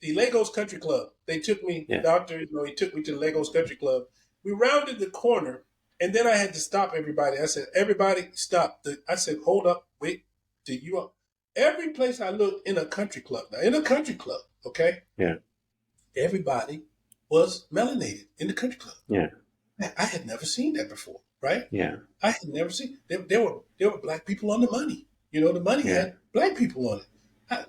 Lagos Country Club. They took me. The Yeah. doctor, he took me to the Lagos Country Club. We rounded the corner, and then I had to stop everybody. I said, "Everybody, stop!" I said, "Hold up, wait. Did you?" Every place I looked in a country club. Now, in a country club, okay, Yeah. everybody was melanated in the country club. Yeah. I had never seen that before, right? Yeah. I had never seen. There were black people on the money. The money Yeah. had black people on it.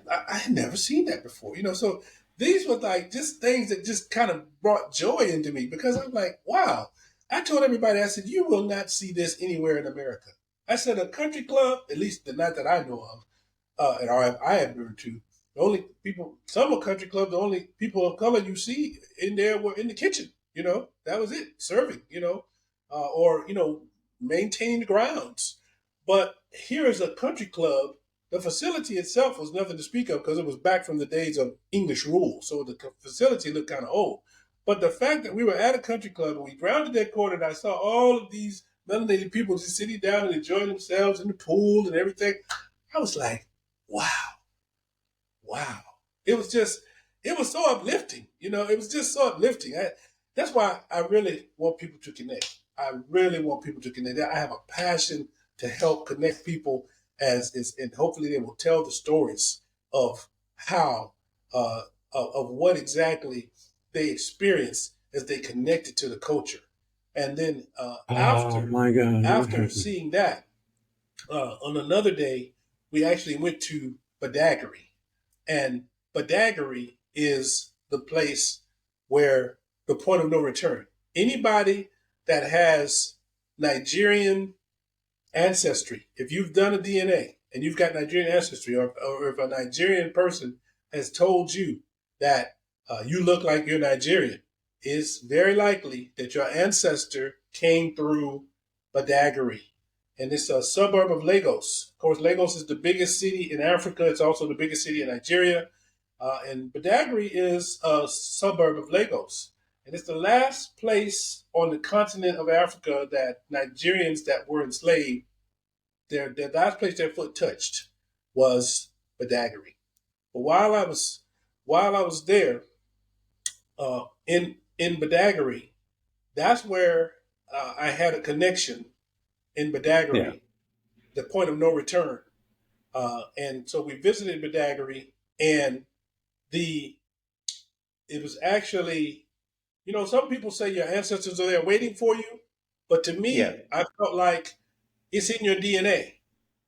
I had never seen that before. So these were like just things that just kind of brought joy into me because I'm like, wow. I told everybody, I said, you will not see this anywhere in America. I said a country club, at least not that I know of, and I have been to. The only people, some country clubs, the only people of color you see in there were in the kitchen. That was it, serving. Or maintaining the grounds. But here is a country club. The facility itself was nothing to speak of because it was back from the days of English rule, so the facility looked kind of old. But the fact that we were at a country club and we rounded that corner and I saw all of these melanated people just sitting down and enjoying themselves in the pool and everything, I was like, wow, wow. It was just, it was so uplifting. It was just so uplifting. That's why I really want people to connect. I really want people to connect. I have a passion to help connect people and hopefully they will tell the stories of how, of what exactly they experienced as they connected to the culture. And then Oh my after God. seeing that, on another day, we actually went to Badagry. And Badagry is the place where the point of no return. Anybody that has Nigerian ancestry, if you've done a DNA and you've got Nigerian ancestry, or if a Nigerian person has told you that you look like you're Nigerian, it's very likely that your ancestor came through Badagry. And it's a suburb of Lagos. Of course, Lagos is the biggest city in Africa. It's also the biggest city in Nigeria. And Badagry is a suburb of Lagos. And it's the last place on the continent of Africa that Nigerians that were enslaved, their last place their foot touched was Badagry. But while I was there in Badagry, that's where I had a connection in Yeah. Badagry, the point of no return. And so we visited Badagry, and the it was actually You know, some people say your ancestors are there waiting for you, but to Yeah, me, I felt like it's in your DNA.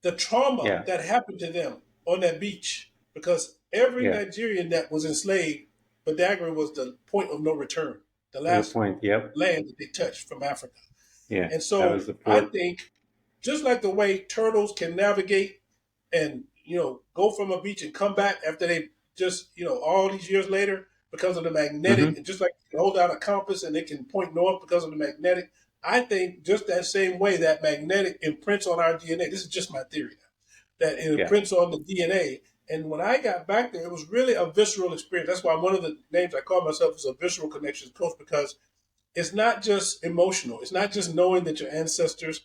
The trauma yeah, that happened to them on that beach, because every yeah. Nigerian that was enslaved, Badagry was the point of no return, the That's the last point. Yep. land that they touched from Africa. Yeah, And that was so the I port. think just like the way turtles can navigate and go from a beach and come back after they just all these years later because of the magnetic, Hmm. and just like you can hold out a compass and it can point north because of the magnetic. I think just that same way that magnetic imprints on our DNA. This is just my theory now, that it Yeah, imprints on the DNA. And when I got back there, it was really a visceral experience. That's why one of the names I call myself is a visceral connections coach, because it's not just emotional. It's not just knowing that your ancestors.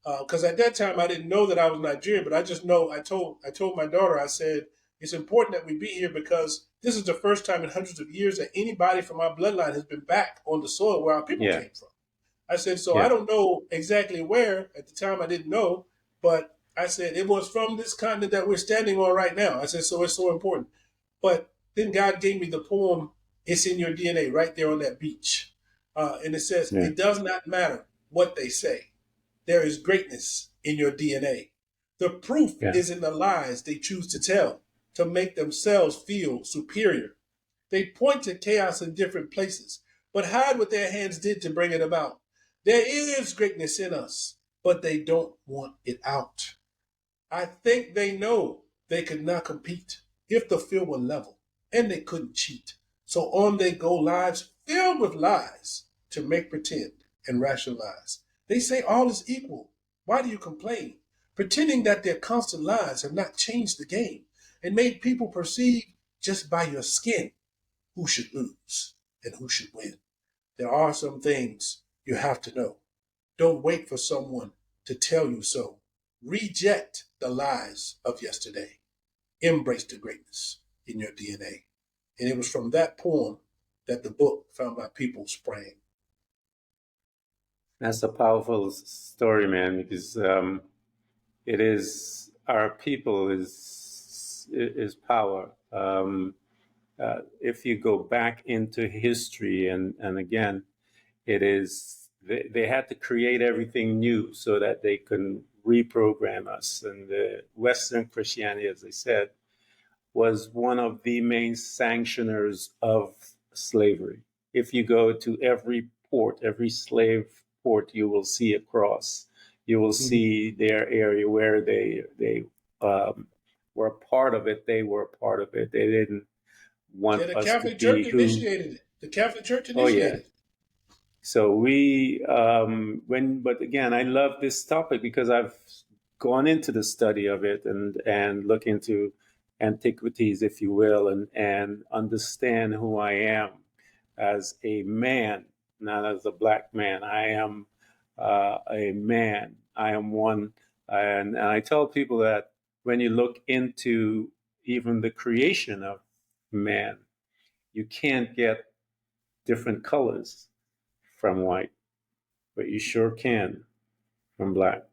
Because at that time I didn't know that I was Nigerian, but I just know I told my daughter, I said it's important that we be here because this is the first time in hundreds of years that anybody from our bloodline has been back on the soil where our people yeah, came from. I said, so I yeah, don't know exactly where. At the time I didn't know, but I said it was from this continent that we're standing on right now. I said, so it's so important. But then God gave me the poem, It's in Your DNA, right there on that beach. And it says, yeah, it does not matter what they say. There is greatness in your DNA. The proof yeah, is in the lies they choose to tell to make themselves feel superior. They point to chaos in different places, but hide what their hands did to bring it about. There is greatness in us, but they don't want it out. I think they know they could not compete if the field were level, and they couldn't cheat. So on they go, lives filled with lies to make pretend and rationalize. They say all is equal. Why do you complain? Pretending that their constant lies have not changed the game and made people perceive just by your skin who should lose and who should win. There are some things you have to know. Don't wait for someone to tell you so. Reject the lies of yesterday. Embrace the greatness in your DNA. And it was from that poem that the book Found My People sprang. that's a powerful story, man. Because it is our people is power. If you go back into history, and again, it is they had to create everything new so that they can reprogram us. And the Western Christianity, as I said, was one of the main sanctioners of slavery. If you go to every port, every slave port, you will see a cross. You will Mhm. see their area where they were a part of it. They were a part of it. They didn't Yeah, want the us to Catholic Church be who. initiated it. The Catholic Church Oh yeah. initiated it. So we but again, I love this topic because I've gone into the study of it and look into antiquities, if you will, and understand who I am as a man, not as a black man. I am a man. I am one, and I tell people that when you look into even the creation of man, you can't get different colors from white, but you sure can from black.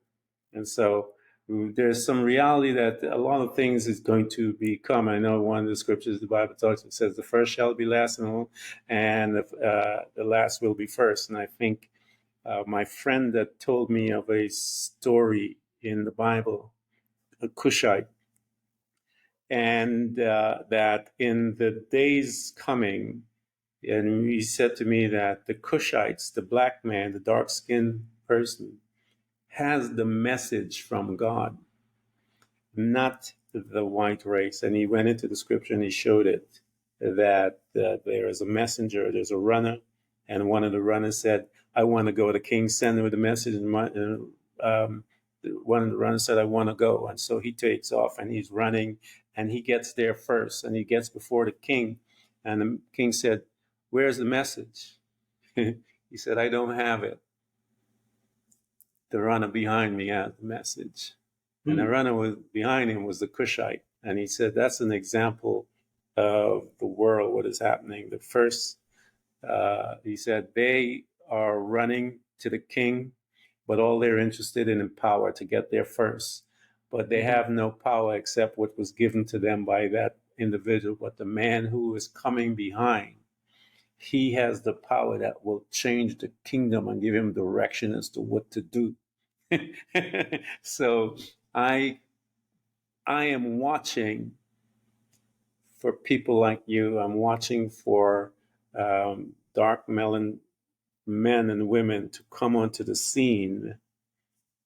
And so there's some reality that a lot of things is going to become. I know one of the scriptures the Bible talks, it says the first shall be last, and the last will be first. And I think my friend that told me of a story in the Bible, a Cushite, and that in the days coming, and he said to me that the Cushites, the black man, the dark skinned person, has the message from God, not the white race. And he went into the scripture and he showed it that there is a messenger, there's a runner, and one of the runners said, "I want to go." The king sent him with a message, and one of the runners said, "I want to go." And so he takes off and he's running, and he gets there first, and he gets before the king, and the king said, "Where's the message?" He said, "I don't have it. The runner behind me had the message." And the Hmm. runner was behind him was the Cushite. And he said, that's an example of the world, what is happening. The first, he said, they are running to the king, but all they're interested in power to get there first. But they Hmm. have no power except what was given to them by that individual. But the man who is coming behind he has the power that will change the kingdom and give him direction as to what to do. So I I am watching for people like you. I'm watching for dark melon men and women to come onto the scene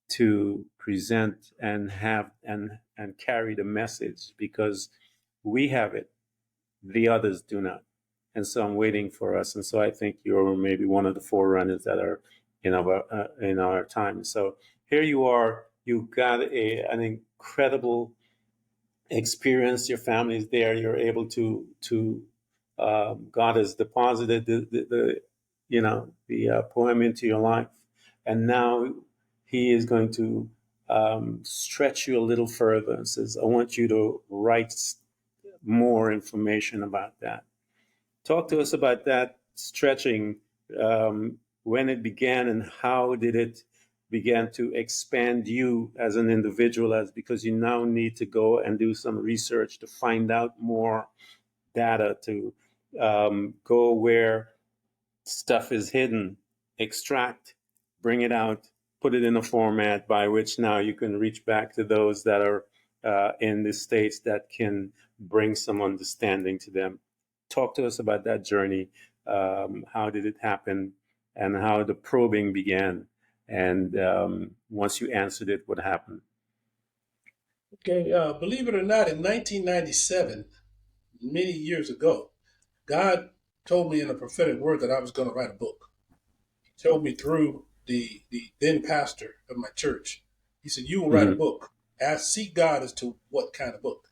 to present and have and carry the message, because we have it, the others do not. And so I'm waiting for us. And so I think you're maybe one of the forerunners that are in our time. So here you are. You got an incredible experience. Your family's there. You're able to God has deposited the poem into your life, and now He is going to stretch you a little further and says, "I want you to write more information about that." Talk to us about that stretching, when it began, and how did it begin to expand you as an individual, as because you now need to go and do some research to find out more data, to go where stuff is hidden, extract, bring it out, put it in a format by which now you can reach back to those that are in the States that can bring some understanding to them. Talk to us about that journey. How did it happen, and how the probing began? And once you answered it, what happened? Okay, believe it or not, in 1997, many years ago, God told me in a prophetic word that I was going to write a book. He told me through the then pastor of my church. He said, "You will write a Mm-hmm. book. Ask, seek God as to what kind of book."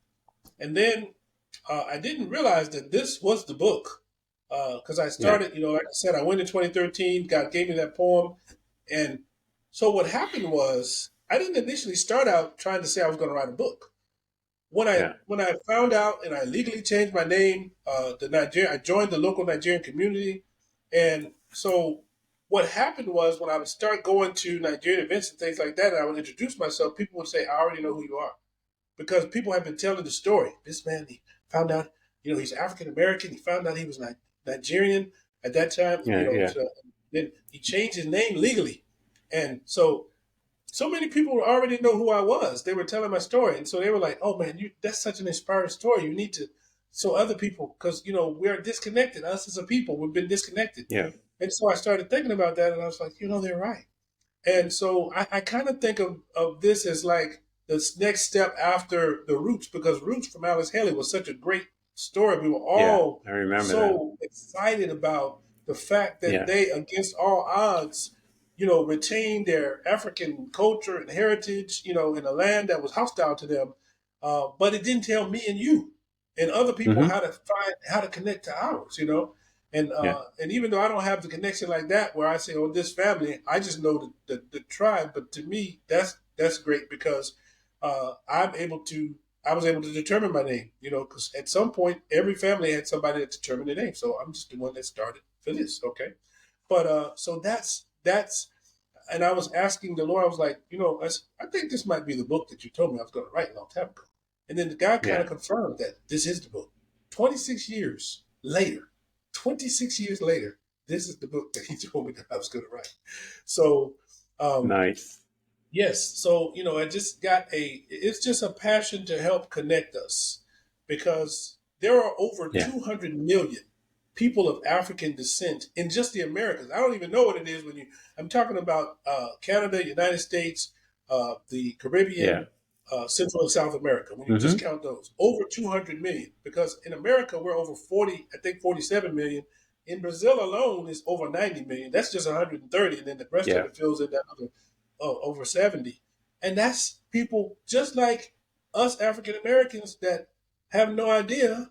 And then I didn't realize that this was the book, because I Yeah. started, like I said, I went in 2013. God gave me that poem, and so what happened was I didn't initially start out trying to say I was going to write a book. When I Yeah. when I found out and I legally changed my name, I joined the local Nigerian community, and so what happened was when I would start going to Nigerian events and things like that, and I would introduce myself, people would say, "I already know who you are," because people have been telling the story. This man, he found out, he's African American. He found out he was Nigerian at that time. Yeah. Yeah. So then he changed his name legally, and so many people already know who I was. They were telling my story, and so they were like, "Oh man, that's such an inspiring story. You need to show other people because we're disconnected. Us as a people, we've been disconnected." Yeah. And so I started thinking about that, and I was like, they're right. And so I kind of think of this as like the next step after the Roots, because Roots from Alice Haley was such a great story. We were Yeah. all I remember that. so excited about the fact that Yeah. they, against all odds, retained their African culture and heritage, in a land that was hostile to them. But it didn't tell me and you and other people Mm-hmm. how to connect to ours. And Yeah. and even though I don't have the connection like that, where I say, "Oh, this family," I just know the tribe. But to me, that's great because I was able to determine my name. Because at some point, every family had somebody that determined their name. So I'm just the one that started for this. Okay, but so that's. And I was asking the Lord, I was like, I think this might be the book that you told me I was going to write a long time ago. And then the guy kind Yeah. of confirmed that this is the book. 26 years later, 26 years later, this is the book that he told me that I was going to write. So, um, Nice. yes. So, I just it's just a passion to help connect us because there are over Yeah. 200 million people of African descent in just the Americas. I don't even know what it is I'm talking about Canada, United States, the Yeah. Caribbean, Central and South America. When you just Mm-hmm. count those, over 200 million, because in America, we're over 40, I think 47 million. In Brazil alone is over 90 million. That's just 130. And then the rest of Yeah. it fills in that other over 70. And that's people just like us African Americans that have no idea.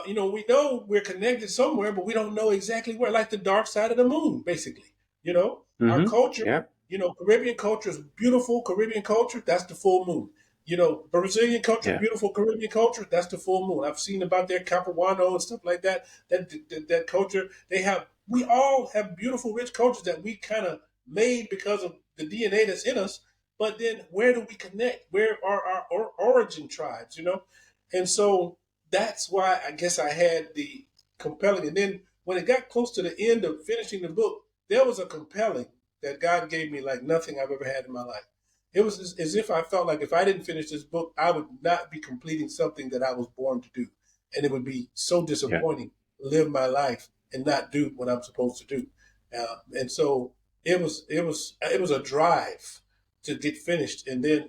We know we're connected somewhere, but we don't know exactly where, like the dark side of the moon, basically. Our Mm-hmm. culture, Yeah. Caribbean culture is beautiful. Caribbean culture, that's the full moon. Brazilian culture, Yeah. beautiful. Caribbean culture, that's the full moon. I've seen about their Capuano and stuff like that. That culture, we all have beautiful, rich cultures that we kind of made because of the DNA that's in us. But then where do we connect? Where are our origin tribes? And so that's why I guess I had the compelling. And then when it got close to the end of finishing the book, there was a compelling that God gave me like nothing I've ever had in my life. It was as if I felt like if I didn't finish this book, I would not be completing something that I was born to do. And it would be so Yeah. disappointing to live my life and not do what I'm supposed to do. And so it was a drive to get finished. And then,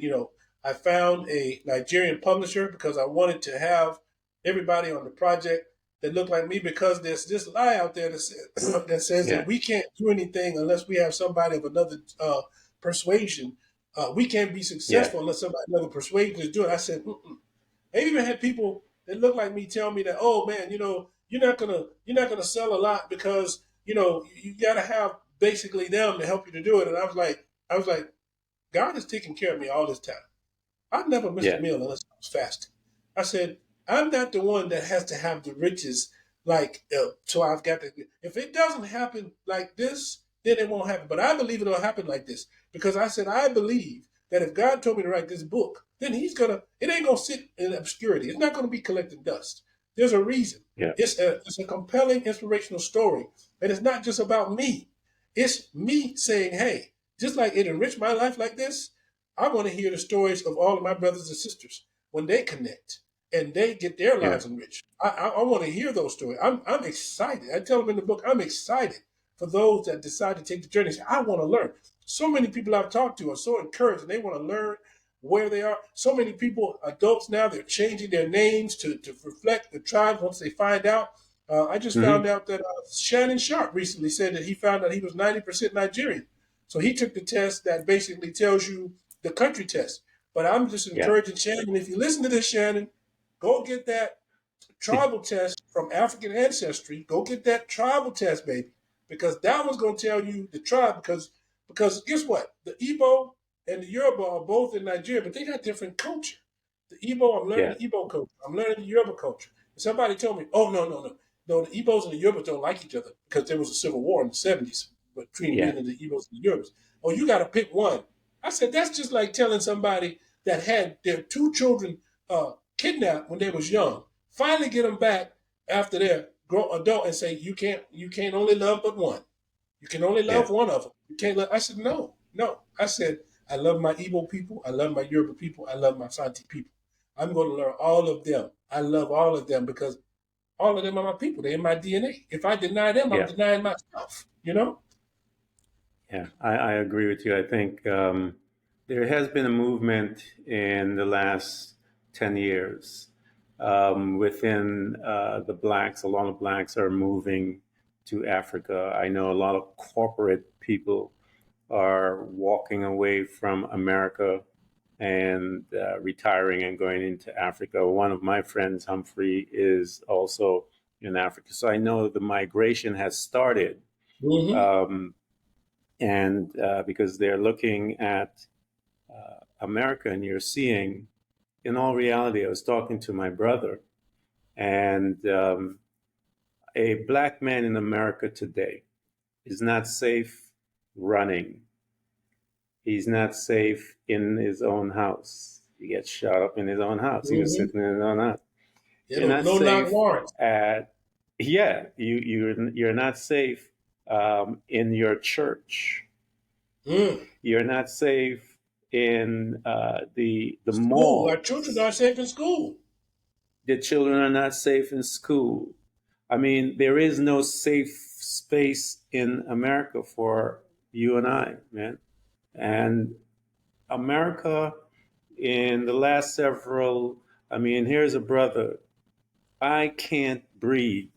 I found a Nigerian publisher because I wanted to have everybody on the project that look like me, because there's this lie out there that says, that says Yeah. that we can't do anything unless we have somebody of another persuasion. We can't be Yeah. successful unless somebody another persuasion is doing it. I said, mm-mm. I even had people that look like me tell me that, oh man, you're not gonna sell a lot because you gotta have basically them to help you to do it. And I was like, God has taken care of me all this time. I never missed a Yeah. meal unless I was fasting. I said, I'm not the one that has to have the riches, like, so I've got to. If it doesn't happen like this, then it won't happen. But I believe it'll happen like this because I said, I believe that if God told me to write this book, then it ain't going to sit in obscurity. It's not going to be collecting dust. There's a reason. Yeah. It's a compelling, inspirational story. And it's not just about me. It's me saying, hey, just like it enriched my life like this, I want to hear the stories of all of my brothers and sisters when they connect and they get their Yeah. lives enriched. I want to hear those stories. I'm excited. I tell them in the book, I'm excited for those that decide to take the journey. Say, I want to learn. So many people I've talked to are so encouraged and they want to learn where they are. So many people, adults now, they're changing their names to reflect the tribes once they find out. I just found Hmm. out that Shannon Sharp recently said that he found out he was 90% Nigerian. So he took the test that basically tells you the country test. But I'm just Yeah. encouraging Shannon, if you listen to this, Shannon, go get that tribal test from African ancestry. Go get that tribal test, baby, because that one's going to tell you the tribe. Because guess what? The Igbo and the Yoruba are both in Nigeria, but they got different culture. The Igbo, I'm learning Yeah. the Igbo culture. I'm learning the Yoruba culture. And somebody told me, oh no, no, no, no, the Igbos and the Yorubas don't like each other because there was a civil war in the '70s between Yeah. the Igbos and the Yorubas. Oh, you got to pick one. I said that's just like telling somebody that had their two children kidnapped when they was young, finally get them back after they're grown adult, and say you can't only love but one. You can only Yeah. love one of them. You can't love. I said no, no. I said I love my Igbo people. I love my Yoruba people. I love my Santi people. I'm going to learn all of them. I love all of them because all of them are my people. They're in my DNA. If I deny them, I'm Yeah. denying myself. You know? Yeah. I agree with you. I think there has been a movement in the last 10 years within the blacks. A lot of blacks are moving to Africa. I know a lot of corporate people are walking away from America and retiring and going into Africa. One of my friends, Humphrey, is also in Africa. So I know the migration has started. Mm-hmm. Um, and because they're looking at America, and you're seeing, in all reality, I was talking to my brother, and a black man in America today is not safe running. He's not safe in his own house. He gets shot up in his own house. He was Mm-hmm. sitting in his own house. You You're know, not no knock safe Lawrence. at, yeah, you're not safe in your church. Mm. You're not safe in the School. Our children are malls. safe in school. The children are not safe in school. I mean, there is no safe space in America for you and I, man. And America, in the last several, I mean, here's a brother. I can't breathe.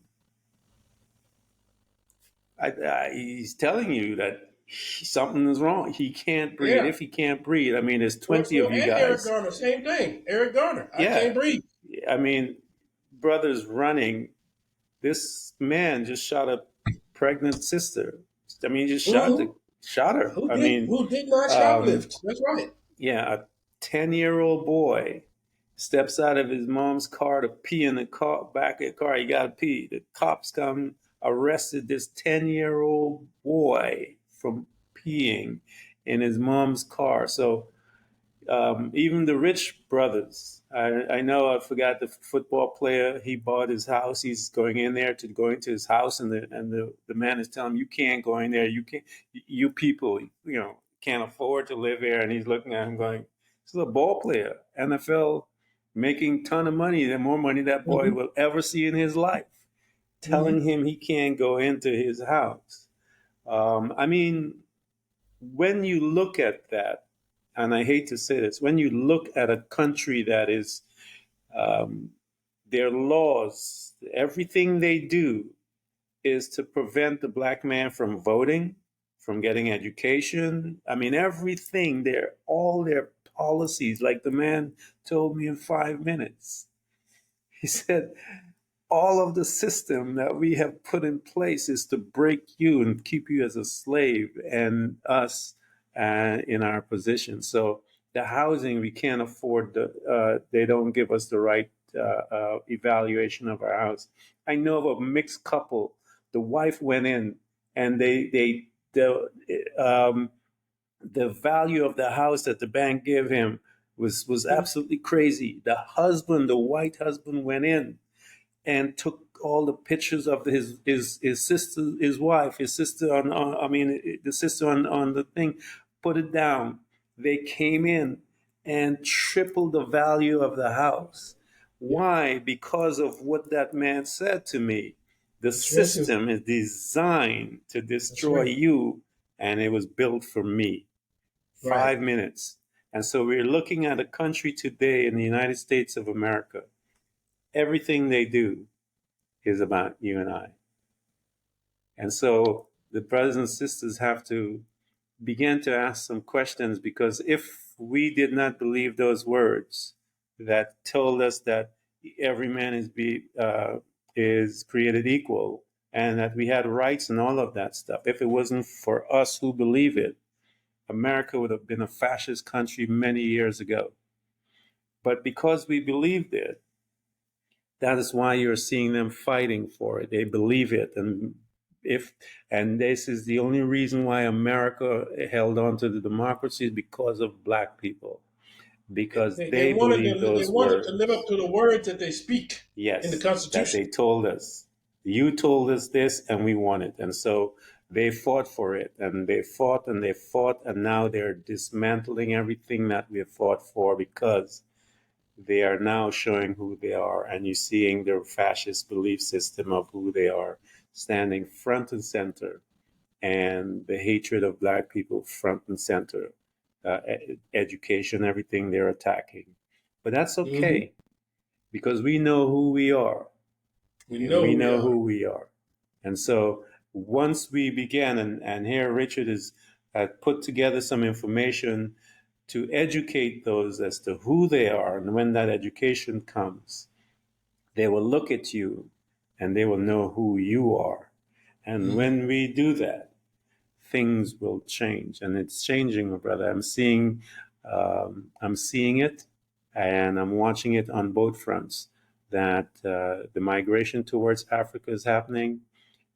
He's telling you that something is wrong. He can't breathe. Yeah. If he can't breathe, I mean, there's Well, 20 well, of you and Eric guys. Garner, same thing. Eric Garner, I Yeah. can't breathe. I mean, brothers running. This man just shot a pregnant sister. I mean, he just Mm-hmm. shot her. Who I did mean, who did not um, shoplift? That's right. yeah, a 10-year-old boy steps out of his mom's car to pee in the car, back of the car. He got to pee. The cops come, arrested this 10-year-old boy from peeing in his mom's car. So even the rich brothers. I know, I forgot the football player. He bought his house. He's going in there to go into his house, and the man is telling him, "You can't go in there. You can't. You people, can't afford to live here." And he's looking at him, going, "This is a ball player, NFL, making ton of money. The more money that boy Mm-hmm. will ever see in his life." Telling Mm-hmm. him he can't go into his house. I mean, when you look at that, and I hate to say this, when you look at a country that is, um, their laws, everything they do is to prevent the black man from voting, from getting education. I mean, everything, all their policies, like the man told me in 5 minutes. He said, all of the system that we have put in place is to break you and keep you as a slave and us in our position. So the housing we can't afford. They don't give us the right evaluation of our house. I know of a mixed couple. The wife went in, and the value of the house that the bank gave him was absolutely crazy. The white husband, went in and took all the pictures of his sister, his wife, his sister I mean, the sister on the thing, put it down. They came in and tripled the value of the house. Yeah. Why? Because of what that man said to me. The That's racism. system is designed to That's destroy right. you, and it was built for me. Right. 5 minutes. And so we're looking at a country today in the United States of America. Everything they do is about you and I. And so the brothers and sisters have to begin to ask some questions, because if we did not believe those words that told us that every man is created equal, and that we had rights and all of that stuff, if it wasn't for us who believe it, America would have been a fascist country many years ago. But because we believed it, that is why you're seeing them fighting for it. They believe it, if and this is the only reason why America held on to the democracy, is because of black people, because They they wanted believe they those wanted to live up to words. the words that they speak in the Yes, that Constitution. they told us. You told us this, and we want it, and so they fought for it, and they fought and they fought, and now they're dismantling everything that we have fought for, because they are now showing who they are, and you're seeing their fascist belief system of who they are standing front and center, and the hatred of black people front and center, education, everything they're attacking. But that's Mm-hmm. okay, because we know who we are. We know We who we know are. who we are. And so once we began, and here Richard has put together some information to educate those as to who they are, and when that education comes, they will look at you and they will know who you are. And Mm-hmm. when we do that, things will change, and it's changing, my brother. I'm seeing it, and I'm watching it on both fronts. That the migration towards Africa is happening,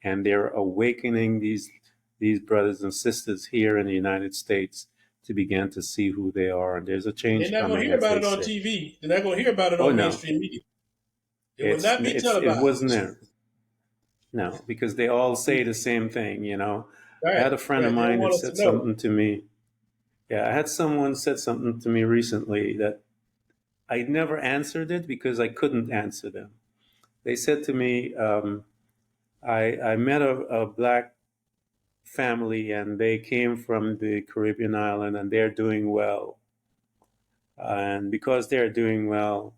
and they're awakening these brothers and sisters here in the United States to begin to see who they are, and there's a And they're change not going to coming, hear as about they it on say. TV. They're not going to hear about it Oh on no, mainstream media. It will not be it wasn't televised. there. No, because they all say the same thing. I Right. had a friend of Right. They don't mine that want us to said know. something to me. Yeah, I had someone said something to me recently that I never answered it because I couldn't answer them. They said to me, I met a black family, and they came from the Caribbean island, and they're doing well. And because they're doing well,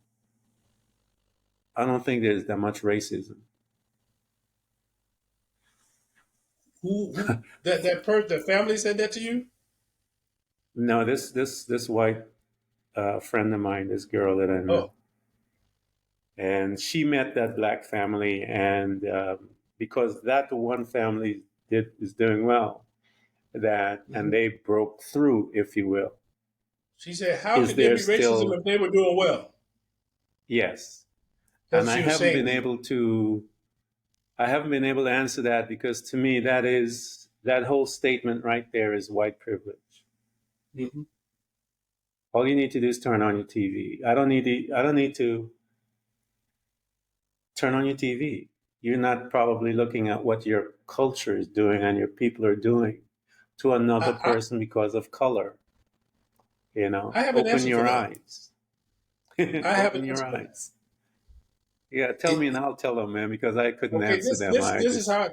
I don't think there's that much racism. Who that family said that to you? No, this white friend of mine, this girl that I met, Oh. and she met that black family, and because that one family is doing well, and Mhm. they broke through, if you will. She said, "How Is could there there be racism still? if they were doing well?" Yes, That's and what she was saying to you. I haven't been able to answer that, because to me that whole statement right there is white privilege. Hmm. All you need to do is turn on your TV. I don't need to turn on your TV. You're not probably looking at what your culture is doing and your people are doing to another I, person because of color. You know, I have an open answer for your that. eyes. I have an Open your answer for that. eyes. Yeah, tell me and It, I'll tell them, man, because I couldn't okay, answer them. I this is just, how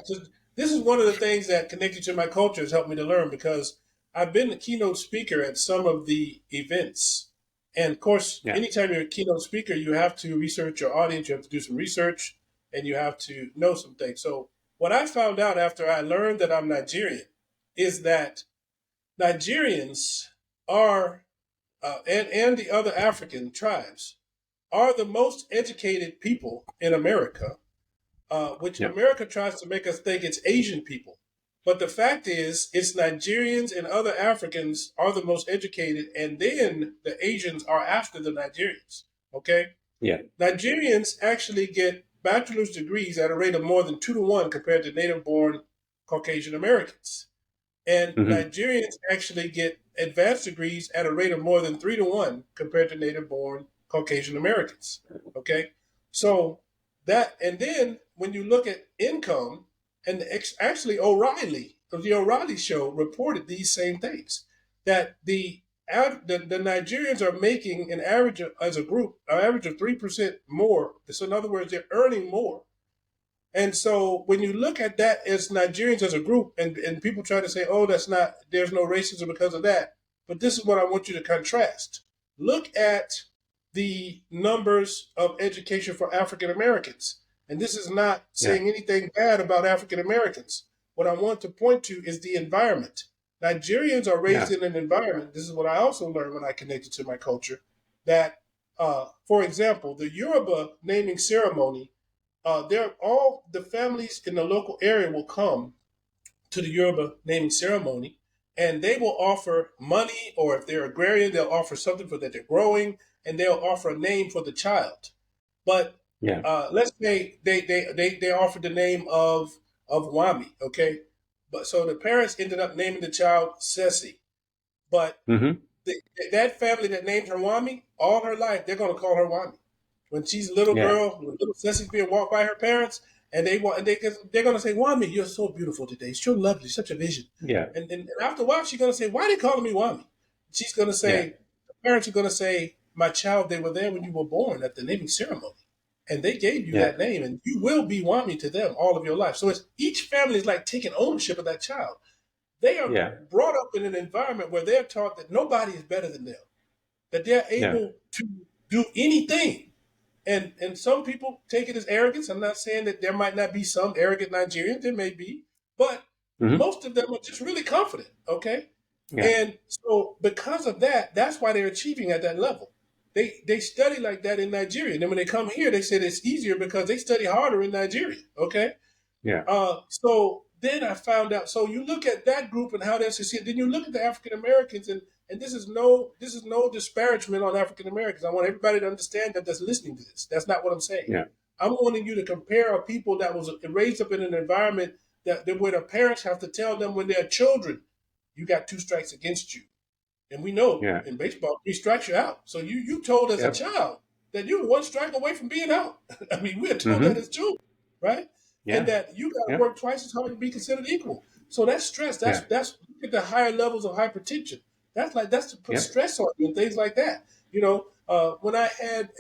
this is one of the things that connected to my culture has helped me to learn because I've been a keynote speaker at some of the events, and of course, yeah. anytime you're a keynote speaker, you have to research your audience, you have to do some research, and you have to know some things. So, what I found out after I learned that I'm Nigerian is that Nigerians are and the other African tribes are the most educated people in America, which Yeah. America tries to make us think it's Asian people. But the fact is, it's Nigerians and other Africans are the most educated, and then the Asians are after the Nigerians. Okay? Yeah. Nigerians actually get bachelor's degrees at a rate of more than 2 to 1 compared to native born Caucasian Americans. And Hmm. Nigerians actually get advanced degrees at a rate of more than 3 to 1 compared to native born Caucasian Americans. Okay. So that, and then when you look at income, and actually O'Reilly, of the O'Reilly show, reported these same things that the Nigerians are making an average as a group, an average of 3% more. So in other words, they're earning more. And so when you look at that as Nigerians as a group, and people try to say, oh, that's not, there's no racism because of that. But this is what I want you to contrast. Look at the numbers of education for African Americans. And this is not Yeah. saying anything bad about African Americans. What I want to point to is the environment. Nigerians are raised Yeah. in an environment. This is what I also learned when I connected to my culture. That, for example, the Yoruba naming ceremony, they're all the families in the local area will come to the Yoruba naming ceremony, and they will offer money, or if they're agrarian, they'll offer something for that they're growing, and they'll offer a name for the child. But Yeah. let's say they offered the name of Wami, okay? But so the parents ended up naming the child Sesi, but Hmm. the, that family that named her Wami, all her life, they're going to call her Wami. When she's a little Yeah. girl, when little Cecily's being walked by her parents, and they're going to say, Wami, you're so beautiful today. You're so lovely, such a vision. Yeah. And after a while, she's going to say, why are they calling me Wami? She's going to Yeah. say, the parents are going to say, my child, they were there when you were born at the naming ceremony. And they gave you Yeah. that name, and you will be Wami to them all of your life. So it's each family is like taking ownership of that child. They are Yeah. brought up in an environment where they're taught that nobody is better than them, that they're Yeah. able to do anything. And some people take it as arrogance. I'm not saying that there might not be some arrogant Nigerians. There may be, but Hmm. most of them are just really confident. Okay, Yeah. and so because of that, that's why they're achieving at that level. They study like that in Nigeria. And then when they come here, they say it's easier because they study harder in Nigeria. Okay, Yeah. so then I found out. So you look at that group and how they're succeeding. Then you look at the African Americans, and this is no disparagement on African Americans. I want everybody to understand that that's listening to this. That's not what I'm saying. Yeah. I'm wanting you to compare a people that was raised up in an environment that where their parents have to tell them when they're children, you got 2 strikes against you. And we know Yeah. in baseball, 3 strikes you're out. So you told as a Yep. child that you were 1 strike away from being out. I mean, we're told that Hmm. as children, right? And Yeah. that you got to Yep. work twice as hard to be considered equal. So that's stress. Yeah. That's look at the higher levels of hypertension. That's to put Yep. stress on you and things like that. When I had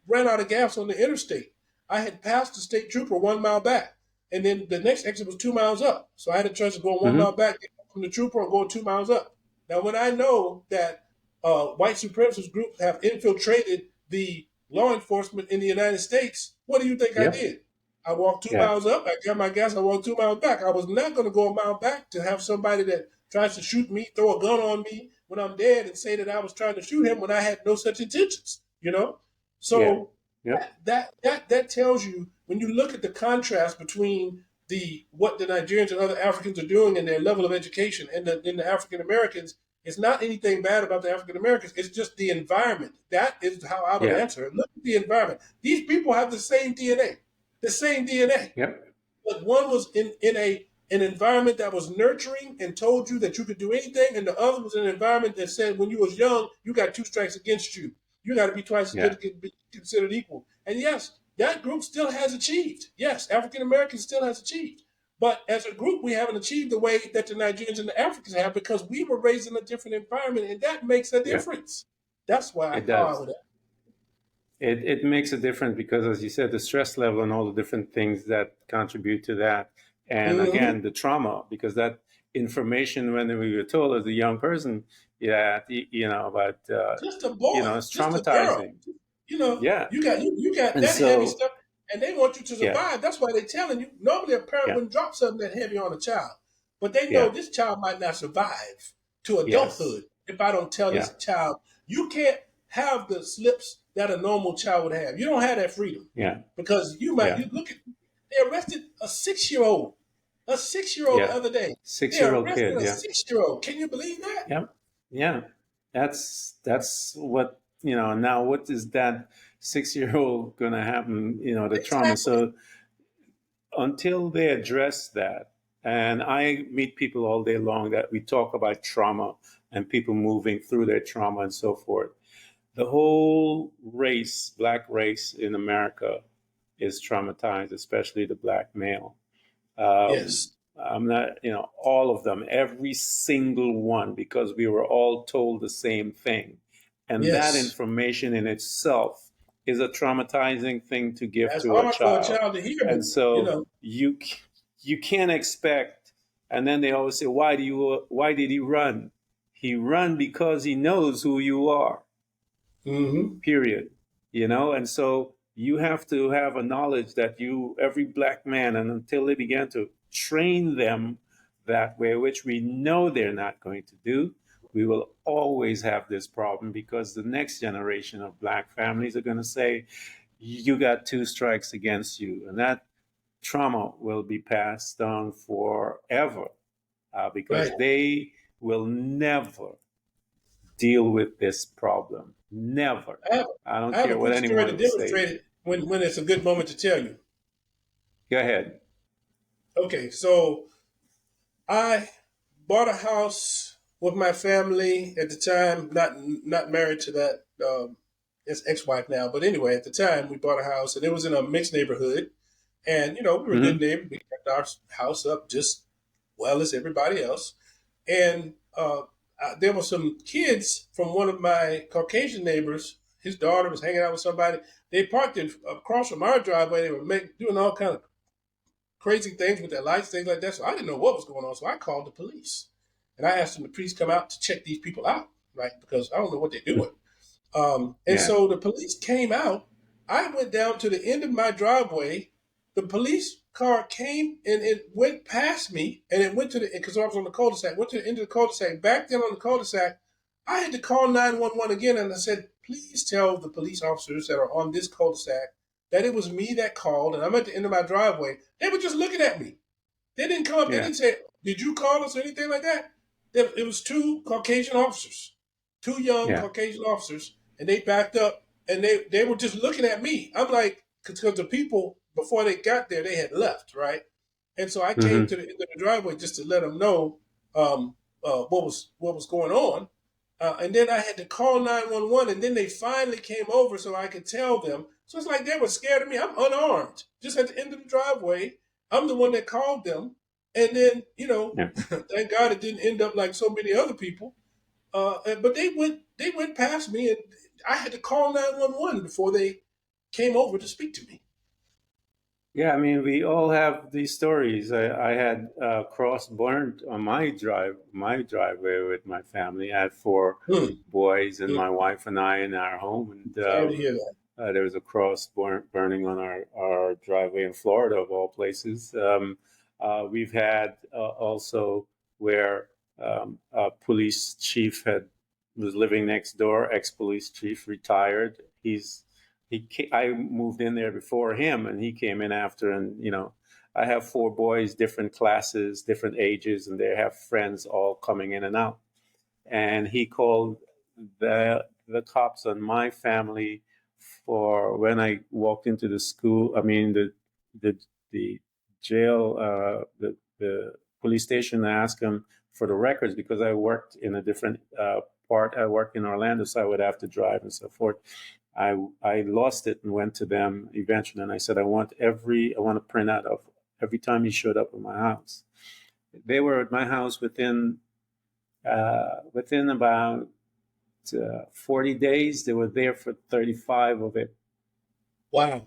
ran out of gas on the interstate, I had passed the state trooper 1 mile back, and then the next exit was 2 miles up. So I had a choice of going one Hmm. mile back from the trooper or going 2 miles up. Now, when I know that white supremacist groups have infiltrated the law enforcement in the United States, what do you think I Yep. did? I walked two Yeah. miles up, I got my gas, I walked 2 miles back. I was not going to go a mile back to have somebody that tries to shoot me, throw a gun on me when I'm dead and say that I was trying to shoot him when I had no such intentions. Yeah. So Yep. that tells you when you look at the contrast between the what the Nigerians and other Africans are doing in their level of education and the African Americans, it's not anything bad about the African Americans. It's just the environment. That is how I would Yeah. answer it. Look at the environment. These people have the same DNA, the same DNA. Yep. But one was in a an environment that was nurturing and told you that you could do anything, and the other was an environment that said when you was young, you got two strikes against you. You got to be twice as Yeah. good to be considered equal. And yes, that group still has achieved. Yes, African Americans still has achieved. But as a group, we haven't achieved the way that the Nigerians and the Africans have because we were raised in a different environment, and that makes a Yeah. difference. That's why It how I does. would. It makes a difference because, as you said, the stress level and all the different things that contribute to that. And Mm-hmm. again, the trauma, because that information, when we were told as a young person, yeah, but, Just a boy, it's just a girl. traumatizing. You Yeah. you got And that heavy so, stuff, and they want you to yeah, survive. That's why they're telling you. Normally, a parent yeah, wouldn't drop something that heavy on a child, but they know yeah, this child might not survive to yes, adulthood if I don't tell yeah, this child. You can't have the slips that a normal child would have. You don't have that freedom yeah, because yeah, you look at they arrested a 6 year old the yeah. other day. They 6-year-old arrested kid. a Yeah. 6 year old. Can you believe that? Yeah. Yeah. That's what, now what is that 6-year-old going to happen, the trauma. Exactly. So until they address that, and I meet people all day long that we talk about trauma and people moving through their trauma and so forth. The whole race, black race in America, is traumatized, especially the black male. Um, Yes. I'm not, all of them, every single one, because we were all told the same thing. And that Yes. information in itself is a traumatizing thing to give That's to a hard for a child. child to hear, And but so you can't expect, and then they always say, why did he run? He run because he knows who you are, hmm period. And so you have to have a knowledge that every black man, and until they began to train them that way, which we know they're not going to do, we will always have this problem because the next generation of black families are going to say, you got two strikes against you. And that trauma will be passed on forever, right. because they will never deal with this problem. Never. I have, I don't I have a care what quick story to anyone will say. demonstrate it when it's a good moment to tell you. Go ahead. Okay, so I bought a house with my family at the time, not married to that ex-wife now, but anyway, at the time we bought a house and it was in a mixed neighborhood, and we were a good Mm-hmm. neighbor. We kept our house up just well as everybody else, and there were some kids from one of my Caucasian neighbors. His daughter was hanging out with somebody. They parked across from our driveway. They were doing all kind of crazy things with their lights, things like that. So I didn't know what was going on. So I called the police, and I asked them to please come out to check these people out, right? Because I don't know what they're doing. And Yeah. so the police came out. I went down to the end of my driveway. The police car came and it went past me, and it went to the because I was on the cul-de-sac. Went to the end of the cul-de-sac. Back then on the cul-de-sac, I had to call 911 again, and I said, "Please tell the police officers that are on this cul-de-sac that it was me that called, and I'm at the end of my driveway." They were just looking at me. They didn't come up. They Yeah. didn't say, "Did you call us?" or anything like that. It was two Caucasian officers, two young Yeah. Caucasian officers, and they backed up and they were just looking at me. I'm like, because the people before they got there, they had left, right? And so I came Mm-hmm. to the end of the driveway just to let them know um, what was going on. And then I had to call 911, and then they finally came over so I could tell them. So it's like they were scared of me. I'm unarmed, just at the end of the driveway. I'm the one that called them. And then, Yeah. thank God it didn't end up like so many other people. But they went past me, and I had to call 911 before they came over to speak to me. Yeah. I mean, we all have these stories. I had cross burned on my driveway with my family. I had four Hmm. boys and Hmm. my wife and I in our home, and Sorry to hear that. there was a cross burning on our driveway in Florida, of all places. We've had also where a police chief was living next door, ex-police chief, retired. I moved in there before him, and he came in after. And I have four boys, different classes, different ages, and they have friends all coming in and out. And he called the cops on my family for when I walked into the school. I mean the the jail, the police station and ask them for the records because I worked in a different part. I worked in Orlando, so I would have to drive and so forth. I lost it and went to them eventually, and I said I want a printout of every time he showed up at my house. They were at my house within about 40 days. They were there for 35 of it. Wow.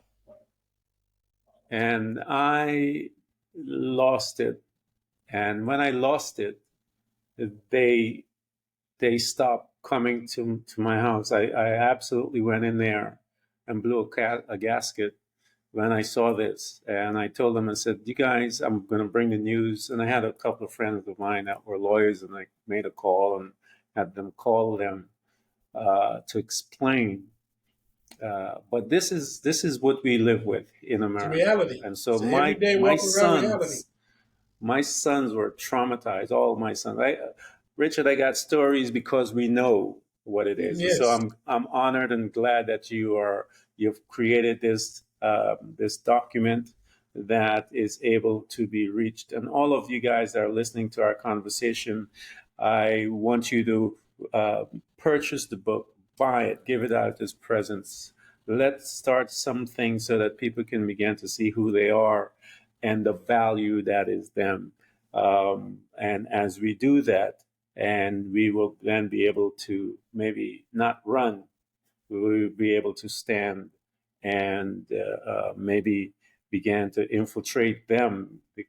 And I lost it. And when I lost it, they stopped coming to my house. I absolutely went in there and blew a gasket when I saw this. And I told them, I said, you guys, I'm going to bring the news. And I had a couple of friends of mine that were lawyers, and I made a call and had them call them to explain. But this is what we live with in It's a America. reality. And so It's an everyday my walk around reality. sons were traumatized. All my sons. Richard, I got stories because we know what it is. And so Yes. I'm honored and glad that you've created this document that is able to be reached. And all of you guys that are listening to our conversation, I want you to purchase the book, buy it, give it out as presents. Let's start something so that people can begin to see who they are and the value that is them. And as we do that, and we will then be able to maybe not run, we will be able to stand and maybe begin to infiltrate them, the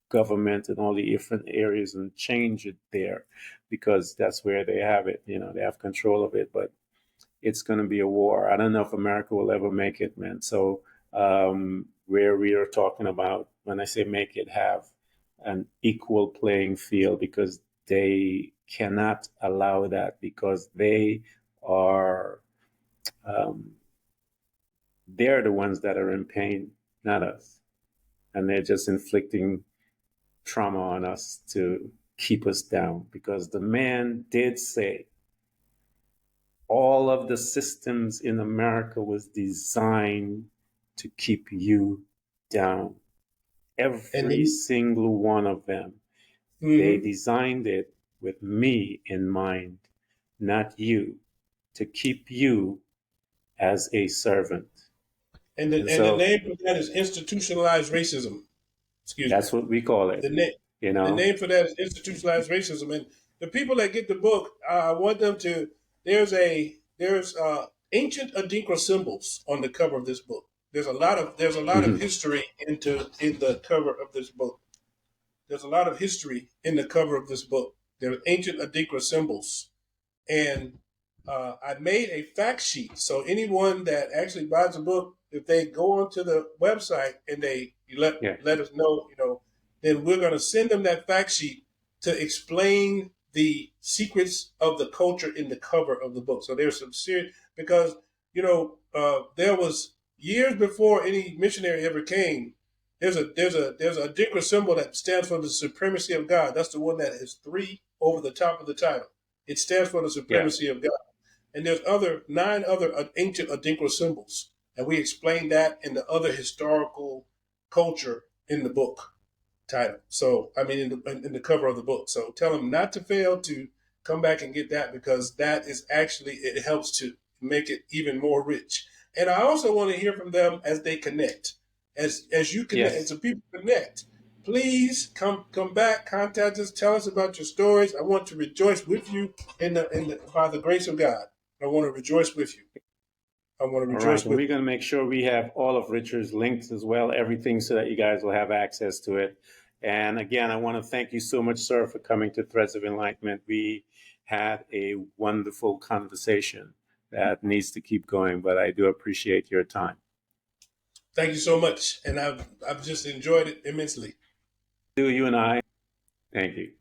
government and all the different areas, and change it there, because that's where they have it. They have control of it, but it's going to be a war. I don't know if America will ever make it, man. So where we are talking about, when I say make it, have an equal playing field, because they cannot allow that, because um, they're the ones that are in pain, not us. And they're just inflicting trauma on us to keep us down, because the man did say all of the systems in America was designed to keep you down. And Every then, single one of them. They designed it with me in mind, not you, to keep you as a servant. And and the so name for that is institutionalized racism. Excuse me. that's what we call it, The name you the know? name for that is institutionalized racism. And the people that get the book, I want them to. There's ancient Adinkra symbols on the cover of this book. There's a lot of Mm-hmm. history in the cover of this book. There's a lot of history in the cover of this book. There are ancient Adinkra symbols, and I made a fact sheet. So anyone that actually buys a book, if they go onto the website and they Yeah. let us know, then we're going to send them that fact sheet to explain the secrets of the culture in the cover of the book. So there's some serious, because there was years before any missionary ever came. There's a Dikra symbol that stands for the supremacy of God. That's the one that is 3 over the top of the title. It stands for the Yeah. supremacy of God. And there's 9 other ancient Adinkra symbols. And we explain that in the other historical culture in the book title. So, I mean, in the cover of the book. So tell them not to fail to come back and get that, because that is actually, it helps to make it even more rich. And I also want to hear from them as they connect. As you connect, as Yes. the people connect, please come back, contact us, tell us about your stories. I want to rejoice with you by the grace of God. I want to rejoice with you. I want to All right. rejoice And with we're you. going to make sure we have all of Richard's links as well, everything, so that you guys will have access to it. And again, I want to thank you so much, sir, for coming to Threads of Enlightenment. We had a wonderful conversation that needs to keep going, but I do appreciate your time. Thank you so much, and I've just enjoyed it immensely. Do you and I? Thank you.